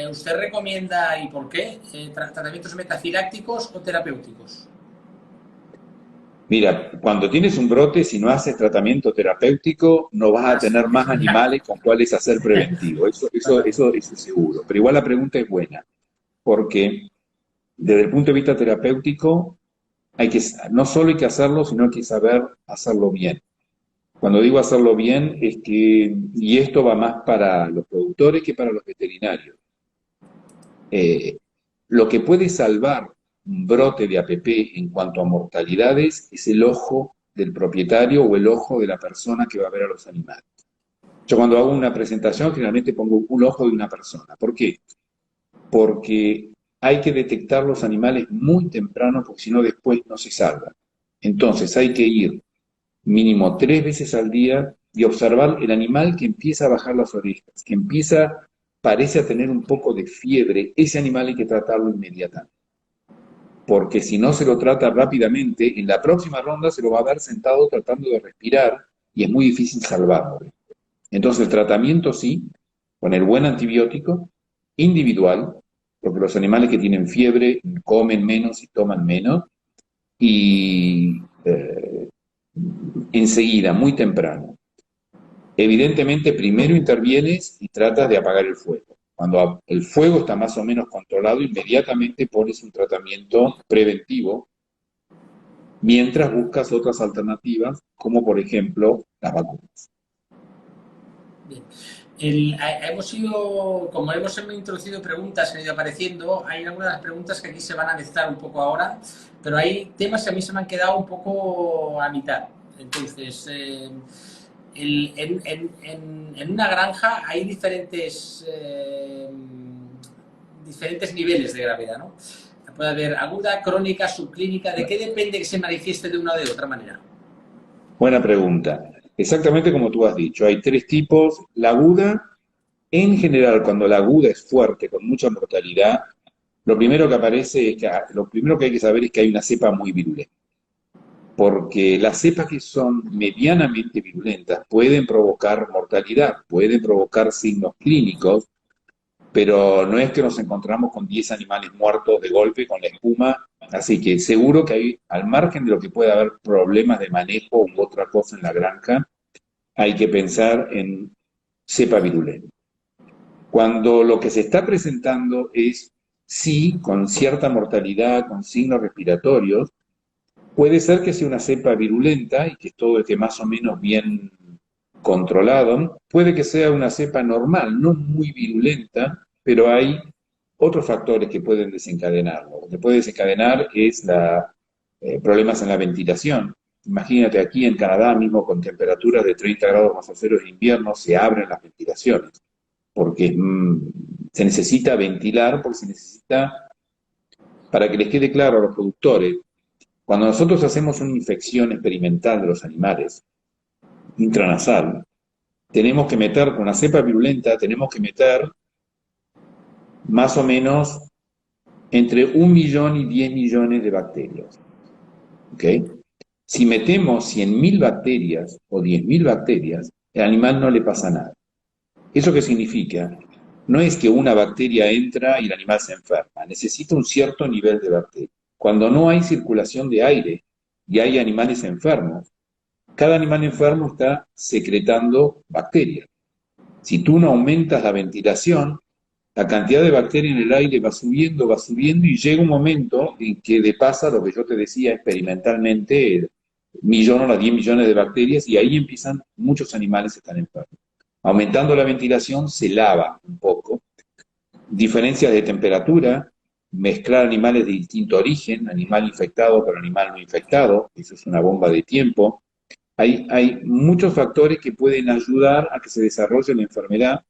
[SPEAKER 1] ¿Usted recomienda y por qué tratamientos metafilácticos o terapéuticos?
[SPEAKER 2] Mira, cuando tienes un brote, si no haces tratamiento terapéutico, no vas a tener más animales con cuales hacer preventivo. Eso es seguro. Pero igual la pregunta es buena, porque desde el punto de vista terapéutico, no solo hay que hacerlo, sino hay que saber hacerlo bien. Cuando digo hacerlo bien, es que, y esto va más para los productores que para los veterinarios, lo que puede salvar un brote de APP en cuanto a mortalidades es el ojo del propietario o el ojo de la persona que va a ver a los animales. Yo cuando hago una presentación generalmente pongo un ojo de una persona. ¿Por qué? Porque hay que detectar los animales muy temprano porque si no después no se salvan. Entonces hay que ir mínimo 3 veces al día y observar el animal que empieza a bajar las orejas, que parece a tener un poco de fiebre. Ese animal hay que tratarlo inmediatamente. Porque si no se lo trata rápidamente, en la próxima ronda se lo va a ver sentado tratando de respirar y es muy difícil salvarlo. Entonces el tratamiento sí, con el buen antibiótico, individual, porque los animales que tienen fiebre comen menos y toman menos, y enseguida, muy temprano. Evidentemente, primero intervienes y tratas de apagar el fuego. Cuando el fuego está más o menos controlado, inmediatamente pones un tratamiento preventivo, mientras buscas otras alternativas, como por ejemplo las vacunas.
[SPEAKER 1] Bien. Como hemos introducido preguntas que han ido apareciendo, hay algunas de las preguntas que aquí se van a mezclar un poco ahora, pero hay temas que a mí se me han quedado un poco a mitad. Entonces, en una granja hay diferentes niveles de gravedad, ¿no? Puede haber aguda, crónica, subclínica. ¿De qué depende que se manifieste de una o de otra manera?
[SPEAKER 2] Buena pregunta. Exactamente como tú has dicho, hay 3 tipos. La aguda, en general, cuando la aguda es fuerte, con mucha mortalidad, lo primero que hay que saber es que hay una cepa muy virulenta. Porque las cepas que son medianamente virulentas pueden provocar mortalidad, pueden provocar signos clínicos, pero no es que nos encontramos con 10 animales muertos de golpe con la espuma, así que seguro que hay, al margen de lo que pueda haber problemas de manejo u otra cosa en la granja, hay que pensar en cepa virulenta. Cuando lo que se está presentando es, sí, con cierta mortalidad, con signos respiratorios, puede ser que sea una cepa virulenta y que todo esté más o menos bien controlado. Puede que sea una cepa normal, no muy virulenta, pero hay otros factores que pueden desencadenarlo. Lo que puede desencadenar es problemas en la ventilación. Imagínate aquí en Canadá mismo con temperaturas de 30 grados bajo cero en invierno se abren las ventilaciones porque se necesita ventilar, porque se necesita, para que les quede claro a los productores, cuando nosotros hacemos una infección experimental de los animales, intranasal, tenemos que meter, con una cepa virulenta, tenemos que meter más o menos entre 1 millón y 10 millones de bacterias. ¿Ok? Si metemos 100.000 bacterias o 10.000 bacterias, al animal no le pasa nada. ¿Eso qué significa? No es que una bacteria entra y el animal se enferma, necesita un cierto nivel de bacterias. Cuando no hay circulación de aire y hay animales enfermos, cada animal enfermo está secretando bacterias. Si tú no aumentas la ventilación, la cantidad de bacterias en el aire va subiendo y llega un momento en que le pasa lo que yo te decía experimentalmente, millón o 10 millones de bacterias y ahí empiezan, muchos animales están enfermos. Aumentando la ventilación se lava un poco, diferencias de temperatura, mezclar animales de distinto origen, animal infectado con animal no infectado, eso es una bomba de tiempo. Hay muchos factores que pueden ayudar a que se desarrolle la enfermedad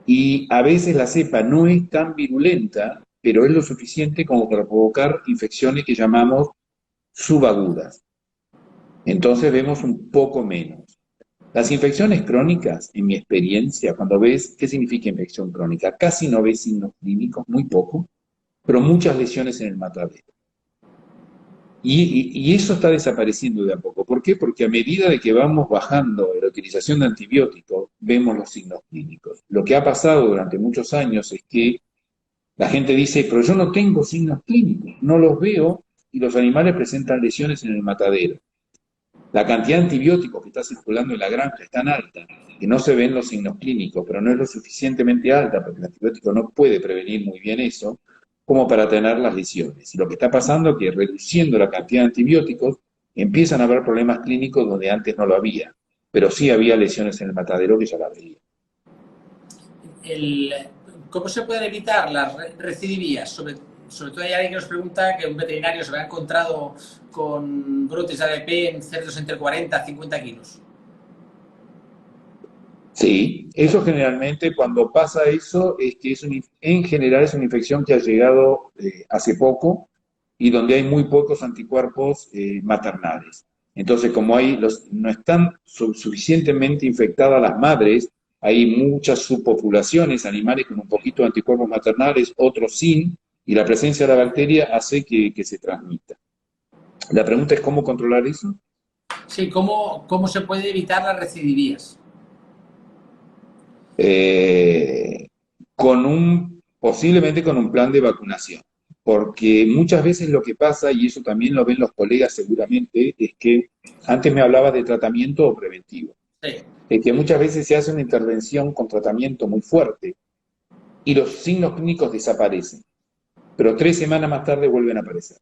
[SPEAKER 2] y a veces la cepa no es tan virulenta, pero es lo suficiente como para provocar infecciones que llamamos subagudas. Entonces vemos un poco menos. Las infecciones crónicas, en mi experiencia, cuando ves qué significa infección crónica, casi no ves signos clínicos, muy poco, pero muchas lesiones en el matadero. Y eso está desapareciendo de a poco. ¿Por qué? Porque a medida de que vamos bajando la utilización de antibióticos, vemos los signos clínicos. Lo que ha pasado durante muchos años es que la gente dice, pero yo no tengo signos clínicos, no los veo y los animales presentan lesiones en el matadero. La cantidad de antibióticos que está circulando en la granja es tan alta que no se ven los signos clínicos, pero no es lo suficientemente alta porque el antibiótico no puede prevenir muy bien eso, como para tener las lesiones. Y lo que está pasando es que reduciendo la cantidad de antibióticos empiezan a haber problemas clínicos donde antes no lo había, pero sí había lesiones en el matadero que ya la veía.
[SPEAKER 1] El, ¿Cómo se pueden evitar las recidivías? Sobre todo hay alguien que nos pregunta que un veterinario se ha encontrado con brotes de ABP en cerdos entre 40 a 50 kilos.
[SPEAKER 2] Sí, eso generalmente cuando pasa eso es que en general es una infección que ha llegado hace poco y donde hay muy pocos anticuerpos maternales. Entonces, como no están suficientemente infectadas las madres, hay muchas subpopulaciones, animales con un poquito de anticuerpos maternales, otros sin, y la presencia de la bacteria hace que se transmita. La pregunta es cómo controlar eso.
[SPEAKER 1] Sí, ¿cómo se puede evitar las recidivías?
[SPEAKER 2] eh, posiblemente con un plan de vacunación. Porque muchas veces lo que pasa, y eso también lo ven los colegas seguramente, es que antes me hablaba de tratamiento o preventivo.
[SPEAKER 1] Sí.
[SPEAKER 2] Es que muchas veces se hace una intervención con tratamiento muy fuerte y los signos clínicos desaparecen, pero 3 semanas más tarde vuelven a aparecer.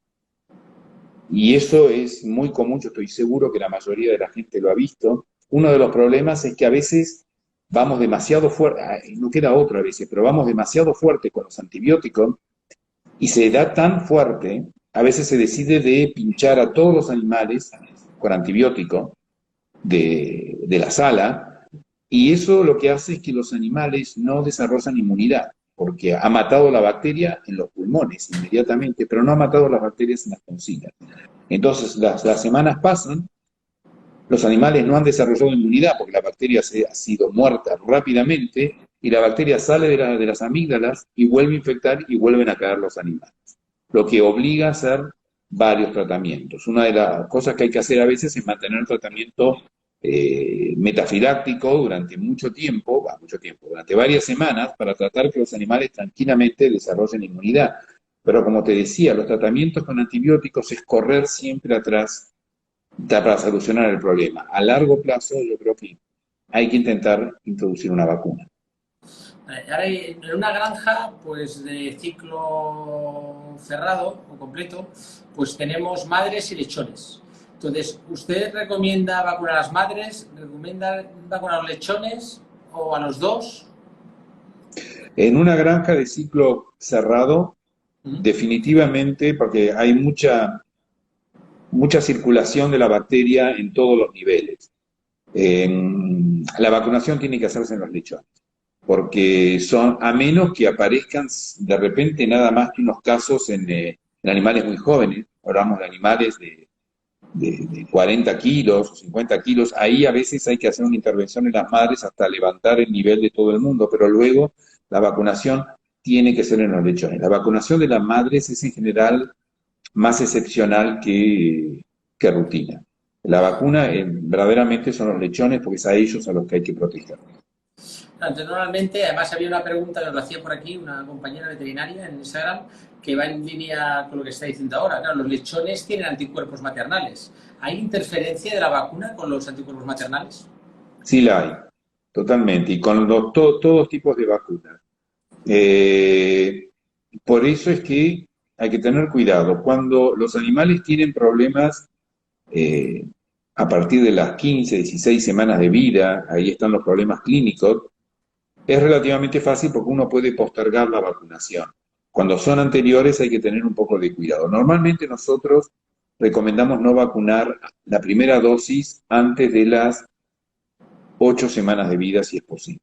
[SPEAKER 2] Y eso es muy común, yo estoy seguro que la mayoría de la gente lo ha visto. Uno de los problemas es que a veces vamos demasiado fuerte, no queda otra a veces, pero vamos demasiado fuerte con los antibióticos y se da tan fuerte, a veces se decide de pinchar a todos los animales con antibiótico de la sala y eso lo que hace es que los animales no desarrollan inmunidad porque ha matado la bacteria en los pulmones inmediatamente, pero no ha matado las bacterias en las tonsilas. Entonces las semanas pasan, los animales no han desarrollado inmunidad porque la bacteria ha sido muerta rápidamente y la bacteria sale de las amígdalas y vuelve a infectar y vuelven a caer los animales. Lo que obliga a hacer varios tratamientos. Una de las cosas que hay que hacer a veces es mantener el tratamiento metafiláctico durante mucho tiempo, durante varias semanas para tratar que los animales tranquilamente desarrollen inmunidad. Pero como te decía, los tratamientos con antibióticos es correr siempre atrás para solucionar el problema. A largo plazo yo creo que hay que intentar introducir una vacuna.
[SPEAKER 1] Ahora en una granja pues de ciclo cerrado o completo, pues tenemos madres y lechones. Entonces, ¿usted recomienda vacunar a las madres? ¿Recomienda vacunar a los lechones o a los dos?
[SPEAKER 2] En una granja de ciclo cerrado, definitivamente, porque hay mucha circulación de la bacteria en todos los niveles. La vacunación tiene que hacerse en los lechones, porque a menos que aparezcan de repente nada más que unos casos en animales muy jóvenes, hablamos de animales de 40 kilos o 50 kilos, ahí a veces hay que hacer una intervención en las madres hasta levantar el nivel de todo el mundo, pero luego la vacunación tiene que ser en los lechones. La vacunación de las madres es en general más excepcional que rutina. La vacuna verdaderamente son los lechones porque es a ellos a los que hay que proteger.
[SPEAKER 1] Entonces, normalmente, además había una pregunta que nos la hacía por aquí una compañera veterinaria en Instagram que va en línea con lo que está diciendo ahora. Claro, los lechones tienen anticuerpos maternales. ¿Hay interferencia de la vacuna con los anticuerpos maternales?
[SPEAKER 2] Sí la hay, totalmente, y con todos tipos de vacunas. Eh, por eso es que hay que tener cuidado. Cuando los animales tienen problemas eh, a partir de las 15, 16 semanas de vida, ahí están los problemas clínicos, es relativamente fácil porque uno puede postergar la vacunación. Cuando son anteriores hay que tener un poco de cuidado. Normalmente nosotros recomendamos no vacunar la primera dosis antes de las 8 semanas de vida, si es posible.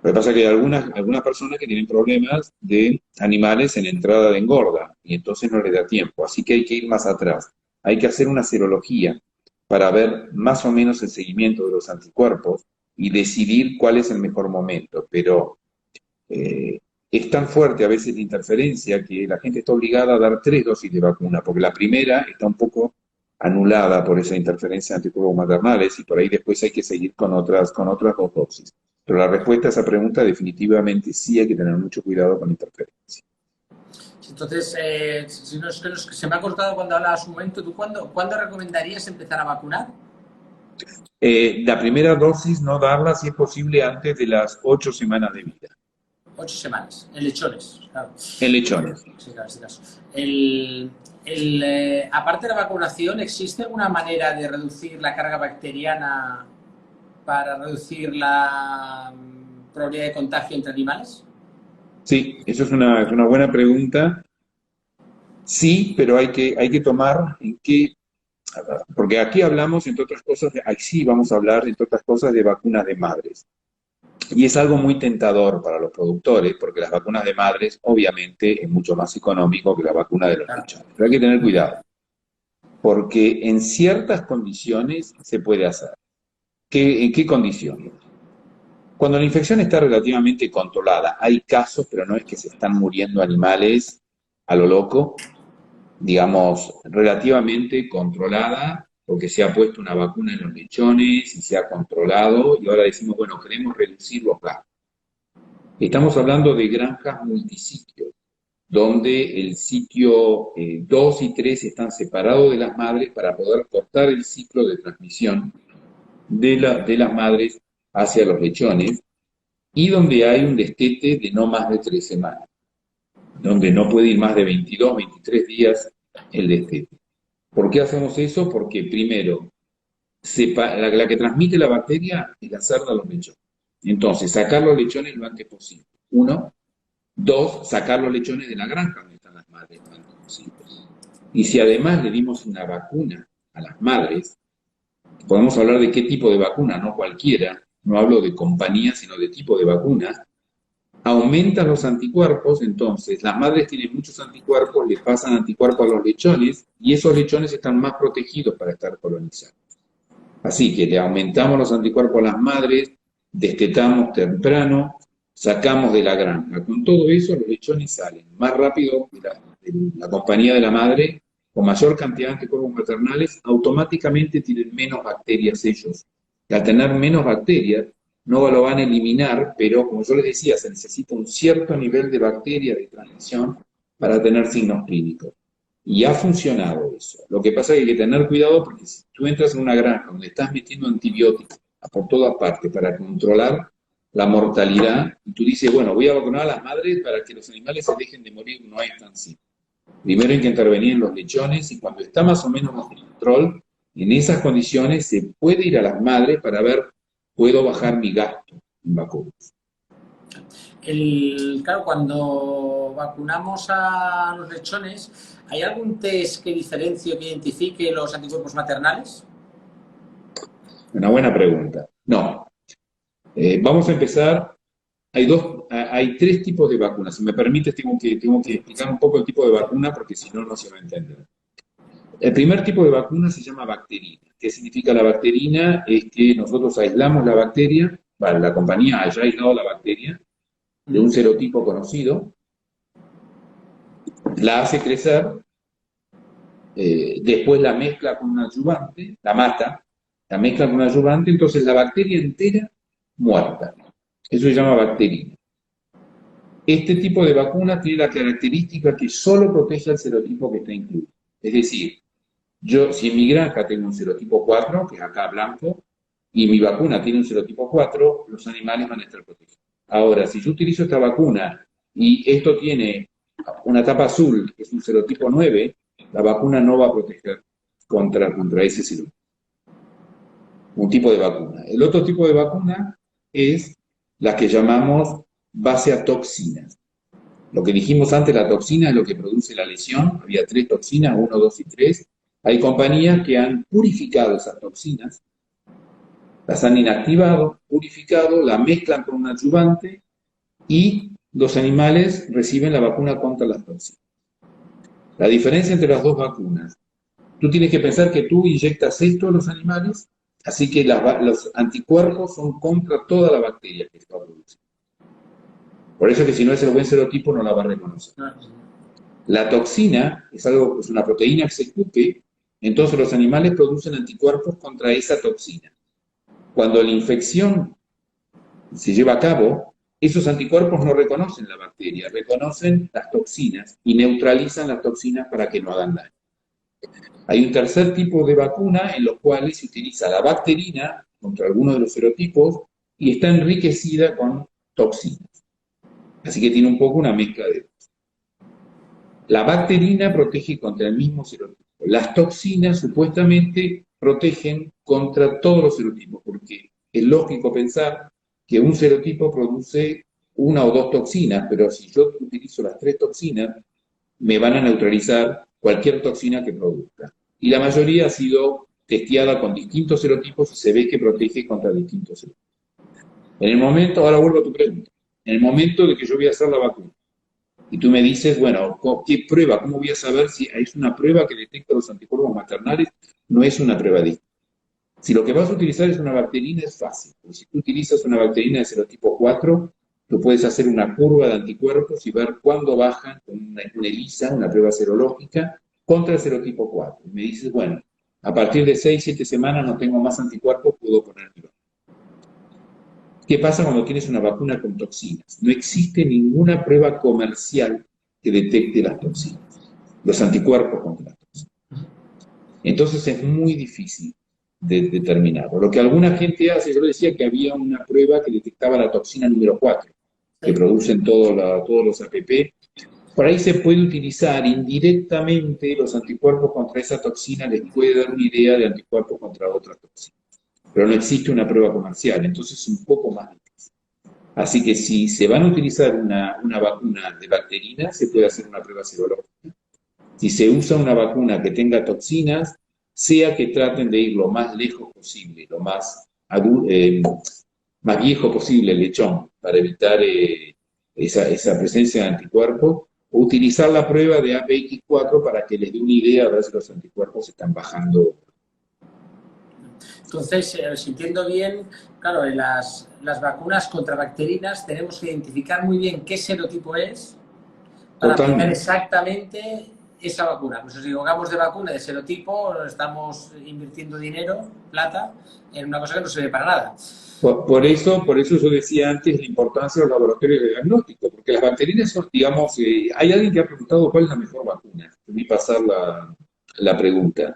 [SPEAKER 2] Lo que pasa es que hay algunas personas que tienen problemas de animales en entrada de engorda y entonces no les da tiempo. Así que hay que ir más atrás. Hay que hacer una serología para ver más o menos el seguimiento de los anticuerpos y decidir cuál es el mejor momento. Pero eh, es tan fuerte a veces la interferencia que la gente está obligada a dar 3 dosis de vacuna, porque la primera está un poco anulada por esa interferencia de anticuerpos maternales y por ahí después hay que seguir con otras 2 dosis. Pero la respuesta a esa pregunta definitivamente sí hay que tener mucho cuidado con la interferencia.
[SPEAKER 1] Entonces, si no, es que se me ha cortado cuando hablabas un momento. ¿Tú cuándo recomendarías empezar a vacunar?
[SPEAKER 2] La primera dosis no darla si es posible antes de las 8 semanas de vida.
[SPEAKER 1] 8 semanas, en lechones, claro.
[SPEAKER 2] En lechones.
[SPEAKER 1] Sí, claro, en este caso. Aparte de la vacunación, ¿existe alguna manera de reducir la carga bacteriana para reducir la probabilidad de contagio entre animales?
[SPEAKER 2] Sí, eso es una buena pregunta. Sí, pero hay que tomar en qué, porque aquí hablamos, entre otras cosas, sí vamos a hablar, entre otras cosas, de vacunas de madres. Y es algo muy tentador para los productores, porque las vacunas de madres, obviamente, es mucho más económico que la vacuna de los
[SPEAKER 1] Claro.
[SPEAKER 2] lechones. Pero hay que tener cuidado, porque en ciertas condiciones se puede hacer. ¿En qué condiciones? Cuando la infección está relativamente controlada, hay casos, pero no es que se están muriendo animales a lo loco, digamos, relativamente controlada, porque se ha puesto una vacuna en los lechones y se ha controlado, y ahora decimos, bueno, queremos reducir los gastos. Estamos hablando de granjas multisitios, donde el sitio 2 y 3 están separados de las madres para poder cortar el ciclo de transmisión de las madres hacia los lechones, y donde hay un destete de no más de 3 semanas, donde no puede ir más de 22, 23 días el destete. ¿Por qué hacemos eso? Porque primero, la que transmite la bacteria es la cerda a los lechones. Entonces, sacar los lechones lo antes posible. Uno. Dos, sacar los lechones de la granja donde están las madres lo antes posible. Y si además le dimos una vacuna a las madres, podemos hablar de qué tipo de vacuna, no cualquiera, no hablo de compañía, sino de tipo de vacuna, aumentan los anticuerpos, entonces las madres tienen muchos anticuerpos, les pasan anticuerpos a los lechones y esos lechones están más protegidos para estar colonizados. Así que le aumentamos los anticuerpos a las madres, destetamos temprano, sacamos de la granja. Con todo eso los lechones salen más rápido de la compañía de la madre, con mayor cantidad de anticuerpos maternales, automáticamente tienen menos bacterias ellos. Y al tener menos bacterias, no lo van a eliminar, pero como yo les decía, se necesita un cierto nivel de bacteria de transmisión para tener signos clínicos. Y ha funcionado eso. Lo que pasa es que hay que tener cuidado porque si tú entras en una granja donde estás metiendo antibióticos por todas partes para controlar la mortalidad, y tú dices, bueno, voy a vacunar a las madres para que los animales se dejen de morir, no es tan simple. Primero hay que intervenir en los lechones y cuando está más o menos bajo control, en esas condiciones se puede ir a las madres para ver, puedo bajar mi gasto en vacunas.
[SPEAKER 1] Claro, cuando vacunamos a los lechones, ¿hay algún test que diferencie o que identifique los anticuerpos maternales?
[SPEAKER 2] Una buena pregunta. No. Vamos a empezar. Hay 3 tipos de vacunas. Si me permites, tengo que explicar un poco el tipo de vacuna porque si no, no se va a entender. El primer tipo de vacuna se llama bacterina. ¿Qué significa la bacterina? Es que nosotros aislamos la bacteria, bueno, la compañía haya aislado la bacteria de un serotipo conocido, la hace crecer, después la mezcla con un adyuvante, la mata, la mezcla con un adyuvante, entonces la bacteria entera muerta. Eso se llama bacterina. Este tipo de vacuna tiene la característica que solo protege al serotipo que está incluido. Es decir, yo si en mi granja tengo un serotipo 4, que es acá blanco, y mi vacuna tiene un serotipo 4, los animales van a estar protegidos. Ahora, si yo utilizo esta vacuna y esto tiene una tapa azul, que es un serotipo 9, la vacuna no va a proteger contra ese serotipo. Un tipo de vacuna. El otro tipo de vacuna es la que llamamos base a toxinas. Lo que dijimos antes, la toxina es lo que produce la lesión. Había 3 toxinas, 1, 2 y 3. Hay compañías que han purificado esas toxinas, las han inactivado, purificado, la mezclan con un adyuvante y los animales reciben la vacuna contra las toxinas. La diferencia entre las dos vacunas, tú tienes que pensar que tú inyectas esto a los animales, así que los anticuerpos son contra toda la bacteria que está produciendo. Por eso que si no es el buen serotipo no la va a reconocer. La toxina es una proteína que se escupe, entonces los animales producen anticuerpos contra esa toxina. Cuando la infección se lleva a cabo, esos anticuerpos no reconocen la bacteria, reconocen las toxinas y neutralizan las toxinas para que no hagan daño. Hay un tercer tipo de vacuna en los cuales se utiliza la bacterina contra algunos de los serotipos y está enriquecida con toxinas. Así que tiene un poco una mezcla de dos. La bacterina protege contra el mismo serotipo. Las toxinas supuestamente protegen contra todos los serotipos, porque es lógico pensar que un serotipo produce 1 o 2 toxinas, pero si yo utilizo las 3 toxinas, me van a neutralizar cualquier toxina que produzca. Y la mayoría ha sido testeada con distintos serotipos y se ve que protege contra distintos serotipos. En el momento, ahora vuelvo a tu pregunta, en el momento de que yo voy a hacer la vacuna, y tú me dices, bueno, ¿qué prueba? ¿Cómo voy a saber si es una prueba que detecta los anticuerpos maternales? No es una prueba distinta. Si lo que vas a utilizar es una bacterina, es fácil. Porque si tú utilizas una bacterina de serotipo 4, tú puedes hacer una curva de anticuerpos y ver cuándo bajan con una ELISA, una prueba serológica, contra el serotipo 4. Y me dices, bueno, a partir de 6, 7 semanas no tengo más anticuerpos, puedo ponerlo. ¿Qué pasa cuando tienes una vacuna con toxinas? No existe ninguna prueba comercial que detecte las toxinas, los anticuerpos contra las toxinas. Entonces es muy difícil de determinarlo. Lo que alguna gente hace, yo le decía que había una prueba que detectaba la toxina número 4, que producen todos los APP. Por ahí se puede utilizar indirectamente los anticuerpos contra esa toxina, les puede dar una idea de anticuerpos contra otras toxinas. Pero no existe una prueba comercial, entonces es un poco más difícil. Así que si se van a utilizar una vacuna de bacterinas, se puede hacer una prueba serológica. Si se usa una vacuna que tenga toxinas, sea que traten de ir lo más lejos posible, lo más viejo posible el lechón, para evitar esa presencia de anticuerpos, o utilizar la prueba de APX4 para que les dé una idea de ver si los anticuerpos están bajando.
[SPEAKER 1] Entonces, si entiendo bien, claro, en las vacunas contra bacterinas tenemos que identificar muy bien qué serotipo es para aplicar exactamente esa vacuna. Pues si nos equivocamos de vacuna de serotipo, estamos invirtiendo dinero, plata, en una cosa que no sirve para nada.
[SPEAKER 2] Por eso yo decía antes la importancia de los laboratorios de diagnóstico, porque las bacterinas son, digamos, hay alguien que ha preguntado cuál es la mejor vacuna. Voy a pasar la pregunta.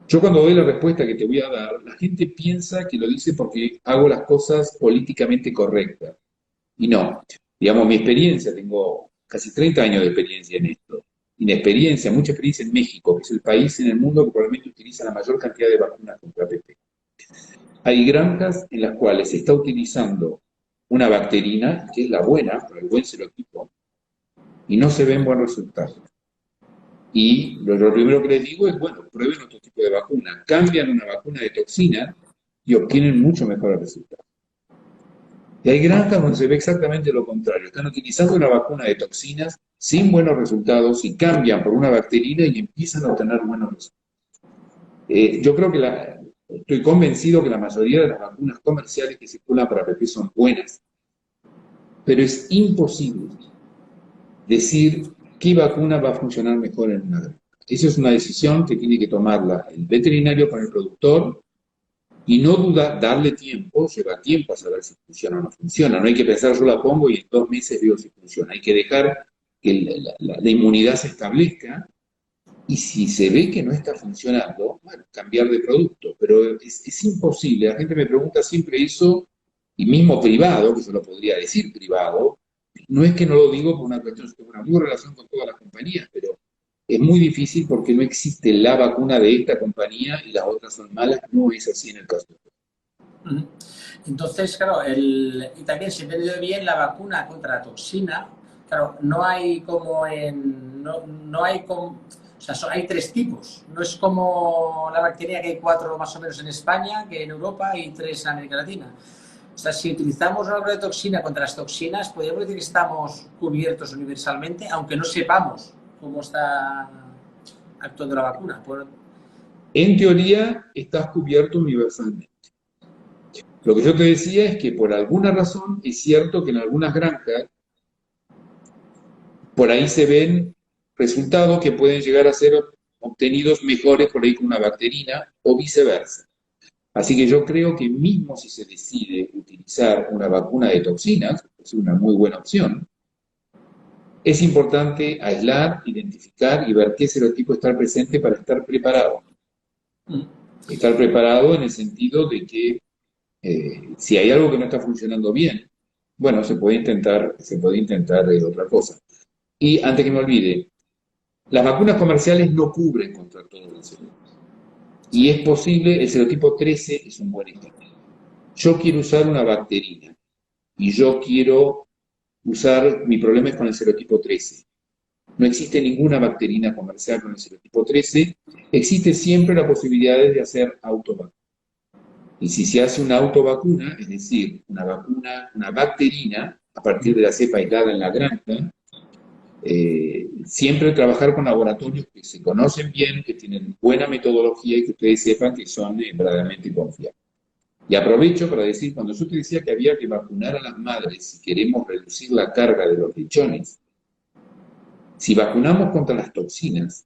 [SPEAKER 2] Yo cuando doy la respuesta que te voy a dar, la gente piensa que lo dice porque hago las cosas políticamente correctas. Y no. Digamos, mi experiencia, tengo casi 30 años de experiencia en esto. Mucha experiencia en México, que es el país en el mundo que probablemente utiliza la mayor cantidad de vacunas contra PP. Hay granjas en las cuales se está utilizando una bacterina, que es la buena, para el buen serotipo, y no se ven buenos resultados. Y lo primero que les digo es, bueno, prueben otro tipo de vacuna. Cambian una vacuna de toxina y obtienen mucho mejores resultados. Y hay granjas donde se ve exactamente lo contrario. Están utilizando una vacuna de toxinas sin buenos resultados y cambian por una bacterina y empiezan a obtener buenos resultados. Yo creo que estoy convencido que la mayoría de las vacunas comerciales que circulan para PP son buenas. Pero es imposible decir qué vacuna va a funcionar mejor en una granja. Esa es una decisión que tiene que tomarla el veterinario con el productor y no duda, darle tiempo, lleva tiempo a saber si funciona o no funciona. No hay que pensar, yo la pongo y en 2 meses veo si funciona. Hay que dejar que la inmunidad se establezca Y si se ve que no está funcionando, bueno, cambiar de producto. Pero es imposible. La gente me pregunta siempre eso, y mismo privado, que yo lo podría decir privado, no es que no lo digo por una cuestión, yo tengo una muy buena relación con todas las compañías, pero es muy difícil porque no existe la vacuna de esta compañía y las otras son malas. No es así en el caso.
[SPEAKER 1] Ujú. Entonces, claro, y también si he entendido bien, la vacuna contra la toxina, claro, no hay como no hay como, o sea, hay tres tipos. No es como la bacteria que hay cuatro más o menos en España, que en Europa y tres en América Latina. O sea, si utilizamos una vacuna de toxina contra las toxinas, podríamos decir que estamos cubiertos universalmente, aunque no sepamos cómo está actuando la vacuna.
[SPEAKER 2] En teoría, estás cubierto universalmente. Lo que yo te decía es que por alguna razón es cierto que en algunas granjas por ahí se ven resultados que pueden llegar a ser obtenidos mejores por ahí con una bacterina o viceversa. Así que yo creo que mismo si se decide utilizar una vacuna de toxinas, es una muy buena opción, es importante aislar, identificar y ver qué serotipo está presente para estar preparado. Estar preparado en el sentido de que si hay algo que no está funcionando bien, bueno, se puede intentar otra cosa. Y antes que me olvide, las vacunas comerciales no cubren contra todos los serotipos. Y es posible, el serotipo 13 es un buen ejemplo. Yo quiero usar una bacterina y yo quiero usar, mi problema es con el serotipo 13. No existe ninguna bacterina comercial con el serotipo 13, existe siempre la posibilidad de hacer autovacuna. Y si se hace una autovacuna, es decir, una vacuna, una bacterina, a partir de la cepa aislada en la granja, siempre trabajar con laboratorios que se conocen bien, que tienen buena metodología y que ustedes sepan que son verdaderamente confiables. Y aprovecho para decir, cuando yo te decía que había que vacunar a las madres si queremos reducir la carga de los lechones, si vacunamos contra las toxinas,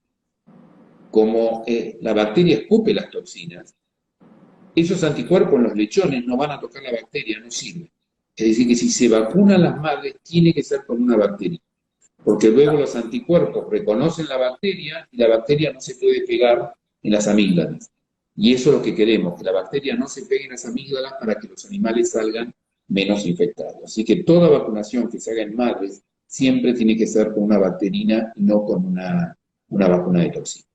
[SPEAKER 2] como la bacteria escupe las toxinas, esos anticuerpos en los lechones no van a tocar la bacteria, no sirven. Es decir, que si se vacunan las madres, tiene que ser con una bacteria, porque luego los anticuerpos reconocen la bacteria y la bacteria no se puede pegar en las amígdalas. Y eso es lo que queremos, que la bacteria no se pegue en las amígdalas para que los animales salgan menos infectados. Así que toda vacunación que se haga en madres siempre tiene que ser con una bacterina y no con una vacuna de toxinas.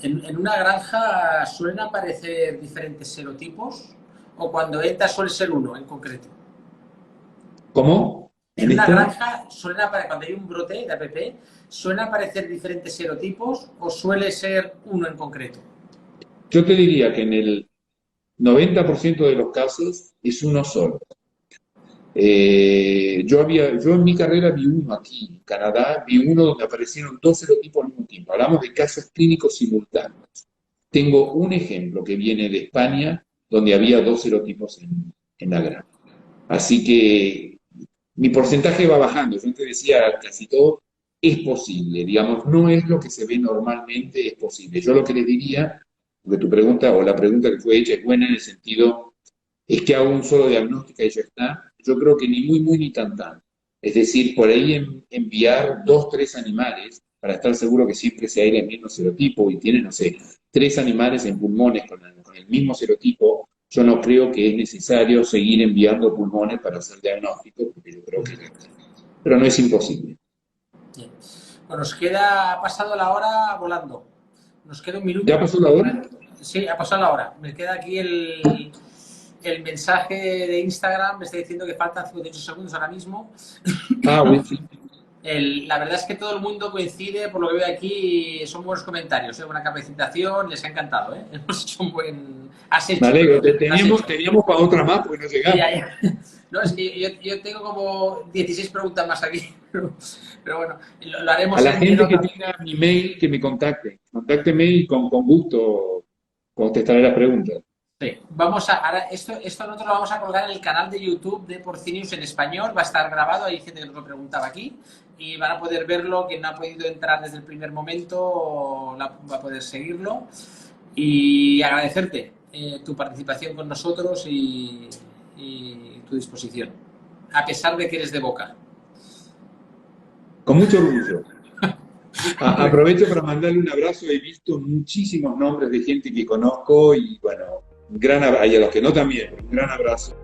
[SPEAKER 1] En una granja suelen aparecer diferentes serotipos o cuando ETA suele ser uno en concreto.
[SPEAKER 2] ¿Cómo?
[SPEAKER 1] En una granja suelen aparecer, cuando hay un brote de APP, ¿suelen aparecer diferentes serotipos o suele ser uno en concreto?
[SPEAKER 2] Yo te diría que en el 90% de los casos es uno solo. Yo en mi carrera vi uno aquí, en Canadá, vi uno donde aparecieron dos serotipos al mismo tiempo. Hablamos de casos clínicos simultáneos. Tengo un ejemplo que viene de España, donde había dos serotipos en la granja. Así que mi porcentaje va bajando. Yo te decía, casi todo es posible. Digamos, no es lo que se ve normalmente, es posible. Yo lo que les diría, porque tu pregunta o la pregunta que fue hecha es buena en el sentido es que hago un solo diagnóstico y ya está. Yo creo que ni muy, muy, ni tan, tan. Es decir, por ahí enviar dos, tres animales para estar seguro que siempre se aire el mismo serotipo y tiene, no sé, tres animales en pulmones con el mismo serotipo, yo no creo que es necesario seguir enviando pulmones para hacer diagnóstico, porque yo creo que ya está. Pero no es imposible.
[SPEAKER 1] Bien. Bueno, ha pasado la hora volando. Nos queda un minuto.
[SPEAKER 2] ¿Ya pasó la hora?
[SPEAKER 1] Sí, ha pasado la hora. Me queda aquí el mensaje de Instagram, me está diciendo que faltan 58 segundos ahora mismo.
[SPEAKER 2] Ah, bueno, sí.
[SPEAKER 1] La verdad es que todo el mundo coincide, por lo que veo aquí, son buenos comentarios, buena capacitación, les ha encantado, ¿eh? Hemos hecho un buen... Has hecho.
[SPEAKER 2] Me alegro, teníamos para otra más porque no llegamos.
[SPEAKER 1] Ya. No, es que yo tengo como 16 preguntas más aquí, pero bueno, lo haremos
[SPEAKER 2] A la
[SPEAKER 1] en
[SPEAKER 2] gente que
[SPEAKER 1] otra.
[SPEAKER 2] tenga mi mail, que me contacte. Contácteme y con gusto contestaré las preguntas.
[SPEAKER 1] Sí. Ahora esto nosotros lo vamos a colgar en el canal de YouTube de Porcinius en español, va a estar grabado, hay gente que nos lo preguntaba aquí y van a poder verlo, quien no ha podido entrar desde el primer momento va a poder seguirlo y agradecerte tu participación con nosotros y tu disposición, a pesar de que eres de Boca.
[SPEAKER 2] Con mucho orgullo. Aprovecho para mandarle un abrazo. He visto muchísimos nombres de gente que conozco y bueno, y a los que no también, un gran abrazo.